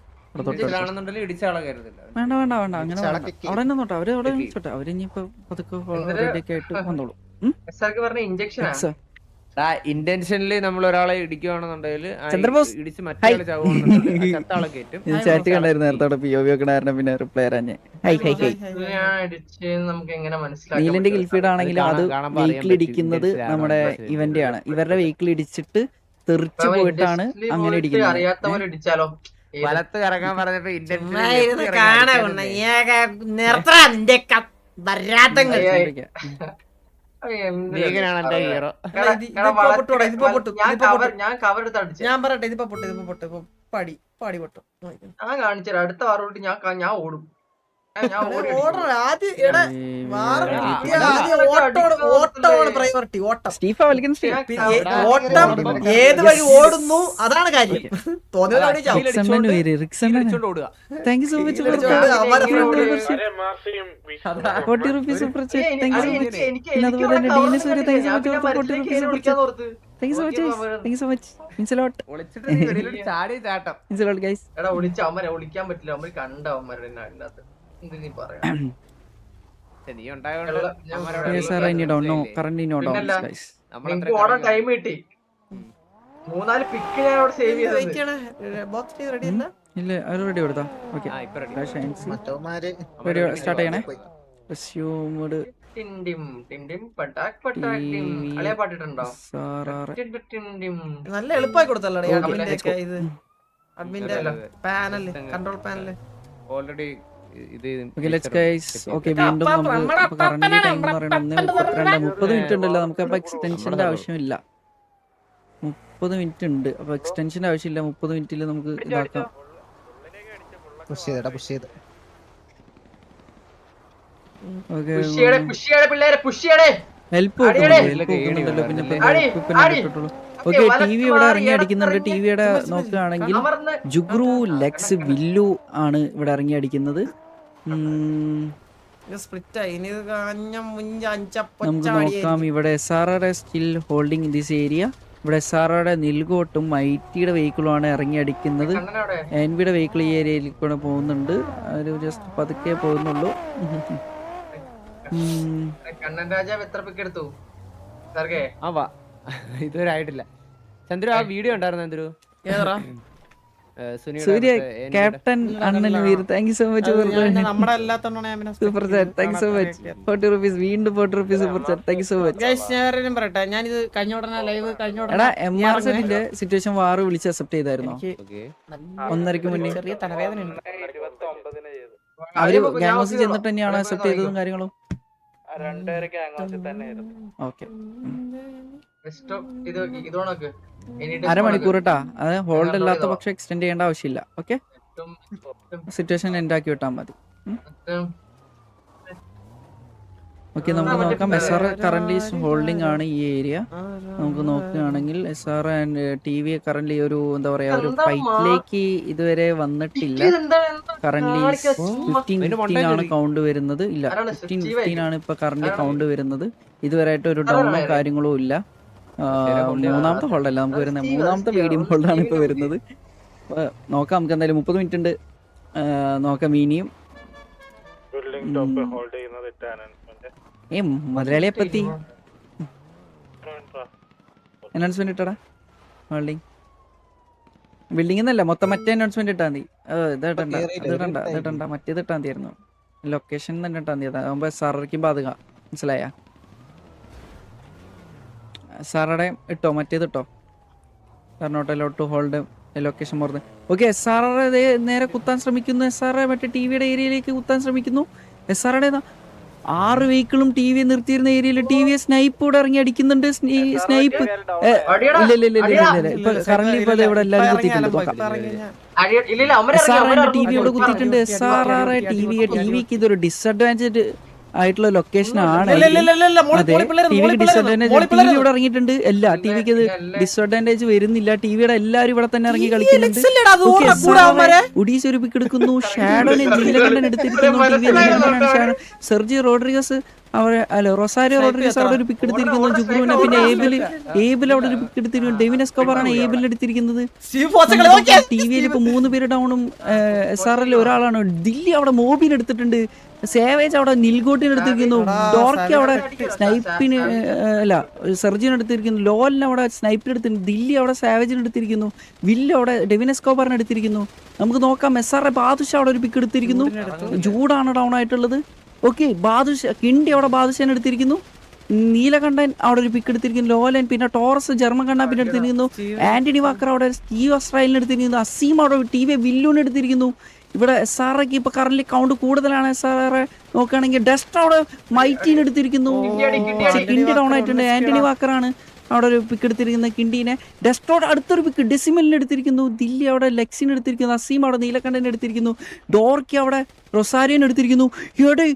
[SPEAKER 1] വേണ്ട അങ്ങനെ അവിടെ തന്നെ നോട്ടെ അവര് അവിടെ നിൽച്ചോട്ടെ അവര് ഇനിയിപ്പോ പതുക്കെ റെഡി ഒക്കെ ആയിട്ട് വന്നോളൂ
[SPEAKER 6] ഇന്റൻഷനലി നമ്മൾ ഒരാളെ ഇടിക്കുകയാണെന്നുണ്ടെങ്കിൽ ഇടിച്ച് മറ്റേ ചത്താളെ കയറ്റും
[SPEAKER 1] ചാറ്റ് കണ്ടായിരുന്നു നേരത്തെ പി ഒ വി ഒക്കെ പിന്നെ റിപ്ലൈ അറിഞ്ഞേ നീലിന്റെ ഗിൽഫീഡ് ആണെങ്കിലും അത് വെഹിക്കിൾ ഇടിക്കുന്നത് നമ്മുടെ ഇവന്റെ ആണ് ഇവരുടെ വെഹിക്കിൾ ഇടിച്ചിട്ട് തെറിച്ചു പോയിട്ടാണ് അങ്ങനെ ഇടിക്കുന്നത്
[SPEAKER 6] വലത്ത് കറങ്ങാൻ പറഞ്ഞപ്പോ ഇന്റൻഷൻ
[SPEAKER 2] ഞാൻ പറയട്ടെ ഇതിപ്പോ പൊട്ട് പാടി പൊട്ടും
[SPEAKER 8] ഞാൻ കാണിച്ചു അടുത്ത വാറോട്ട് ഞാൻ ഓടും
[SPEAKER 2] പ്രയോറിറ്റി ഓട്ടം
[SPEAKER 1] ഓട്ടം
[SPEAKER 2] ഏത് വഴി ഓടുന്നു അതാണ് കാര്യം ഒളിക്കാൻ പറ്റില്ല അവര് കണ്ട അവന്മാരുടെ അതിനകത്ത് ഓടാൻ ടൈം കിട്ടി 3-4 പിക്ക് ഞാൻ അവിടെ സേവ് ചെയ്തത്
[SPEAKER 1] ഇല്ല അത് റെഡി കൊടുത്താ ഓക്കെ സ്റ്റാർട്ട് ചെയ്യണേ റെസ്യൂംഡ്
[SPEAKER 2] നല്ല എളുപ്പമായി കൊടുത്തല്ലോ ഇത് അഡ്മിന്റെ പാനല് കൺട്രോൾ പാനല്
[SPEAKER 6] ഓൾറെഡി
[SPEAKER 1] വീണ്ടും നമുക്ക് കറന്റ് ടൈം എന്ന് പറയുന്നത് 30 മിനിറ്റ് ഉണ്ടല്ലോ നമുക്ക് അപ്പൊ എക്സ്റ്റൻഷന്റെ ആവശ്യമില്ല 30 മിനിറ്റ് ഉണ്ട് അപ്പൊ എക്സ്റ്റൻഷന്റെ ആവശ്യമില്ല 30 മിനിറ്റിൽ നമുക്ക് ഇതാക്കാം ഹെൽപ്പ് നോക്കുന്നുണ്ടല്ലോ പിന്നെ ഓക്കെ ടി വി ഇവിടെ ഇറങ്ങി അടിക്കുന്നുണ്ട് ടി വിയുടെ നോക്കുകയാണെങ്കിൽ ജുഗ്രു ലെക്സ് വില്ലു ആണ് ഇവിടെ ഇറങ്ങി അടിക്കുന്നത് നമുക്ക് നോക്കാം ഇവിടെ SRR still holding this area ഇവിടെ SRR നിൽഗോട്ടും ഐറ്റിയുടെ വെഹിക്കിളും ആണ് ഇറങ്ങി അടിക്കുന്നത് എൻവിയുടെ വെഹിക്കിൾ ഈ ഏരിയയിൽ കൂടെ പോകുന്നുണ്ട് ഒരു ജസ്റ്റ് പതുക്കെ പോകുന്നുള്ളൂ
[SPEAKER 8] കണ്ണൻ രാജാവ് എത്ര പിക്ക് എടുത്തു സർഗേ?
[SPEAKER 6] ആ വാ ഇതുവരെ ആയിട്ടില്ല. ചന്ദ്രു ആ വീഡിയോ ഉണ്ടായിരുന്നു ചന്ദ്രു?
[SPEAKER 2] ഏതാ
[SPEAKER 1] സൂര്യ captain Annan Veer thank you so much
[SPEAKER 2] നമ്മുടെ എല്ലാത്തോണ്ടാണ് ഞാൻ
[SPEAKER 1] super chat thank you so much 40 rupees വീണ്ടും 40 rupees super chat thank you so much.
[SPEAKER 2] ഞാൻ പറയട്ടെ, ഞാനിത് കഴിഞ്ഞ ഉടനെ ലൈവ് കഴിഞ്ഞ
[SPEAKER 1] എടാ MR സെറ്റിന്റെ സിറ്റുവേഷൻ വാറ് വിളിച്ച് അക്സെപ്റ്റ് ചെയ്തായിരുന്നോ?
[SPEAKER 2] എനിക്ക്
[SPEAKER 1] 1:30 മുന്നേ
[SPEAKER 2] ചെറിയ തലവേദന ഉണ്ട്.
[SPEAKER 1] അവര് ഗാംഗോസിൽ ചെന്നിട്ട് തന്നെയാണ് അക്സെപ്റ്റ് ചെയ്തതും കാര്യങ്ങളും. ഓക്കെ അരമണിക്കൂർ കേട്ടാ, അത് ഹോൾഡ് അല്ലാത്ത പക്ഷെ എക്സ്റ്റെൻഡ് ചെയ്യേണ്ട ആവശ്യമില്ല. ഓക്കെ സിറ്റുവേഷൻ എൻഡാക്കി വിട്ടാൽ മതി. ഓക്കെ നമുക്ക് നോക്കാം. SR കറന്റ് ഹോൾഡിംഗ് ആണ് ഈ ഏരിയ. നമുക്ക് നോക്കുകയാണെങ്കിൽ SR ആൻഡ് TV കറന്റ് ഒരു എന്താ പറയാ ഒരു ഫൈറ്റിലേക്ക് ഇതുവരെ വന്നിട്ടില്ല. കറന്റ് 15 ആണ് കൗണ്ട് വരുന്നത്. ഇല്ല 15 ആണ് ഇപ്പൊ കറന്റ് കൗണ്ട് വരുന്നത്. ഇതുവരെ ആയിട്ട് ഒരു ഡൗണോ കാര്യങ്ങളോ ഇല്ല. മൂന്നാമത്തെ ഹോൾഡ് അല്ല നമുക്ക് വരുന്നത്, മൂന്നാമത്തെ മീഡിയം ഹോൾഡാണ് ഇപ്പൊ വരുന്നത്. നോക്കാം, നമുക്ക് എന്തായാലും 30 മിനിറ്റ് ഉണ്ട്. നോക്കാം ഇനിയും. മലയാളിയെ പറ്റി അനൗൺസ്മെന്റ് ഇട്ടടാ. ഹോൾഡിംഗ് ബിൽഡിംഗ് എന്നല്ല മൊത്തം മറ്റേ അനൗൺസ്മെന്റ് ഇട്ടാ മതി. ഇതിട്ടണ്ട മറ്റേത് ഇട്ടാ മതിയായിരുന്നു. ലൊക്കേഷൻ തന്നെ ഇട്ടാ മതി. അതാകുമ്പോ SR വയ്ക്കുമ്പോ അത് മനസ്സിലായ SR ഇട്ടോ മറ്റേത് ഇട്ടോ. നോട്ട് ഹോൾഡ് ലൊക്കേഷൻ മോർന്ന്. ഓക്കെ SR നേരെ കുത്താൻ ശ്രമിക്കുന്നു. SR മറ്റേ TVയുടെ ഏരിയയിലേക്ക് കുത്താൻ ശ്രമിക്കുന്നു. SR 6 വെഹിക്കിളും TV നിർത്തിയിരുന്ന ഏരിയയിൽ TV സ്നൈപ്പ് ഇവിടെ ഇറങ്ങി അടിക്കുന്നുണ്ട്. സ്നൈപ്പ് ഇല്ല ഇപ്പൊ കറന്റ് ഇപ്പൊ ഇവിടെ എല്ലാരും കുത്തിയിട്ടുണ്ട്. TV ഇവിടെ കുത്തിയിട്ടുണ്ട്. SR TVക്ക് ഇതൊരു ഡിസഡ്വാൻറ്റേജ് ആയിട്ടുള്ള ലൊക്കേഷൻ ആണ്. ടിവിക്ക് ഡിസഡ്വാൻറ്റേജ് TV ഇവിടെ ഇറങ്ങിയിട്ടുണ്ട്. അല്ല TVക്ക് ഇത് ഡിസഡ്വാൻറ്റേജ് വരുന്നില്ല. TVയുടെ എല്ലാരും ഇവിടെ തന്നെ ഇറങ്ങി കളിക്കുന്നുണ്ട്. ഒഡീസ് ഒരു പിക്ക് എടുക്കുന്നു. ഷാഡോനെ നീലകണ്ഠൻ എടുത്തിരിക്കുന്നു. സെർജി റോഡ്രിഗസ് റൊസാരിയോ റോഡ്രിഗസ് അവിടെ ഒരു പിക്ക് എടുത്തിരിക്കുന്നു. ജുഗ്രുവിനെ പിന്നെ ഏബിൽ അവിടെ ഒരു പിക്ക് എടുത്തിരിക്കുന്നു. ഡെവിൻ എസ്കോബാറാണ് ഏബിൽ എടുത്തിരിക്കുന്നത്. TVയിൽ ഇപ്പൊ 3 പേര് ഡൗണും SRL ഒരാളാണ്. ദില്ലി അവിടെ മോബിൻ എടുത്തിട്ടുണ്ട്. സേവേജ് അവിടെ നിൽഗോട്ടിന് എടുത്തിരിക്കുന്നു. ഡോർക്കി അവിടെ സ്നൈപ്പിന് അല്ല സെർജിന് എടുത്തിരിക്കുന്നു. ലോലിന് അവിടെ സ്നൈപ്പിന് എടുത്തിരിക്കുന്നു. ദില്ലി അവിടെ സാവേജിന് എടുത്തിരിക്കുന്നു. വില്ല് അവിടെ ഡെവിൻ എസ്കോബാറിന് എടുത്തിരിക്കുന്നു. നമുക്ക് നോക്കാം. SR ബാദുഷ അവിടെ ഒരു പിക്ക് എടുത്തിരിക്കുന്നു. ജൂഡാണ് ഡൗൺ ആയിട്ടുള്ളത്. ഓക്കെ ബാദുഷ കിണ്ടി അവിടെ ബാദുഷാൻ എടുത്തിരിക്കുന്നു. നീലകണ്ഠൻ അവിടെ ഒരു പിക്ക് എടുത്തിരിക്കുന്നു. ലോലൻ പിന്നെ ടോറസ് ജർമ്മൻ കണ്ണാൻ പിന്നെ എടുത്തിരിക്കുന്നു. ആന്റണി വാക്കർ അവിടെ സ്റ്റീവ് അസ്ട്രൈലിന് എടുത്തിരിക്കുന്നു. അസീം അവിടെ TV വില്ലൂന് എടുത്തിരിക്കുന്നു. ഇവിടെ SRക്ക് ഇപ്പൊ കറന്റ് കൗണ്ട് കൂടുതലാണ്. SR നോക്കുകയാണെങ്കിൽ ഡസ്റ്റ് അവിടെ മൈറ്റീന് എടുത്തിരിക്കുന്നു. കിണ്ടി ഡൗൺ ആയിട്ടുണ്ട്. ആന്റണി വാക്കറാണ് അവിടെ ഒരു പിക്ക് എടുത്തിരിക്കുന്നത്. കിണ്ടീനെ ഡസ്റ്റോട് അടുത്തൊരു പിക്ക് ഡെസിമലിന് എടുത്തിരിക്കുന്നു. ദില്ലി അവിടെ ലെക്സിന് എടുത്തിരിക്കുന്നു. അസീം അവിടെ നീലകണ്ഠനെ എടുത്തിരിക്കുന്നു. ഡോർക്കി അവിടെ റൊസാരിയോന് എടുത്തിരിക്കുന്നു. ഇവിടെ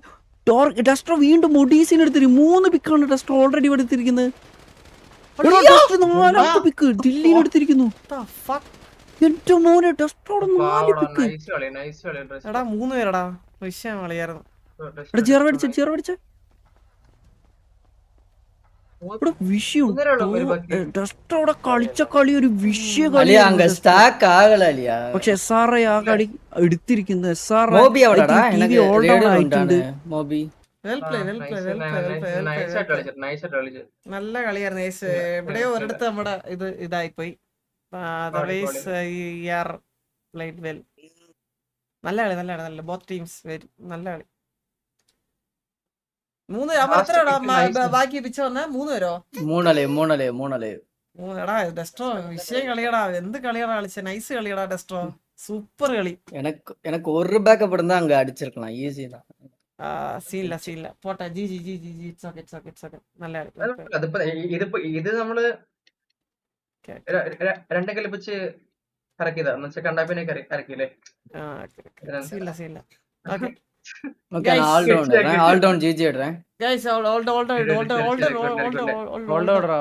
[SPEAKER 1] ഡസ്റ്റോ വീണ്ടും ഒഡീസിന് എടുത്തിരിക്കുന്നു. 3 പിക്കാണ് ഡസ്റ്റോ ഓൾറെഡി ഇവിടെ എടുത്തിരിക്കുന്നത്. 4ാമത്തെ പിക്ക് ദില്ലിന് എടുത്തിരിക്കുന്നു. എന്റെ മോനെ ഡസ്റ്റോട് 4 പിക്ക്.
[SPEAKER 2] എടാ 3 പേരടാ വിഷയം കളിയായിരുന്നു.
[SPEAKER 1] ചെറുപടിച്ച വിഷയം ഡസ്റ്റോടെ കളിച്ച കളി ഒരു വിഷയ കളി. പക്ഷെ SR ആ കളി എടുത്തിരിക്കുന്നത്. SR ഓൾ ഡൗൺ ആയിട്ടുണ്ട്.
[SPEAKER 2] നല്ല കളിയായിരുന്നു. എവിടെയോ ഒരിടത്ത് നമ്മുടെ ഇതായിപ്പോയി. നല്ല കളി ബോത്ത് ടീംസ് നല്ല കളി. 3 ബാക്കി പിച്ച വന്ന 3 പേരോ
[SPEAKER 6] 3
[SPEAKER 2] എടാ ഡെസ്ട്രോ വിഷയം കളിയടാ. എന്ത് കളിയാണ് കളിച്ച നൈസ് കളിയടാ ഡെസ്ട്രോ. സൂപ്പർ കളി.
[SPEAKER 6] எனக்கு ஒரு பேக்கப் இருந்தா அங்க அடிச்சிருக்கலாம். ஈஸி தான்.
[SPEAKER 2] സീനില്ല പോട്ടെ. ജി ഇറ്റ്സ് ഓക്കേ നല്ല
[SPEAKER 8] ഇത് നമ്മള് 2 കളിപ്പിച്ച് ഇറക്കിയതാ. എന്നുവെച്ചാൽ കണ്ടാപ്പിനെ ഇറക്കിയില്ലേ?
[SPEAKER 2] സീനില്ല
[SPEAKER 6] ஓகே நான் all round GG எடுறேன்.
[SPEAKER 2] guys all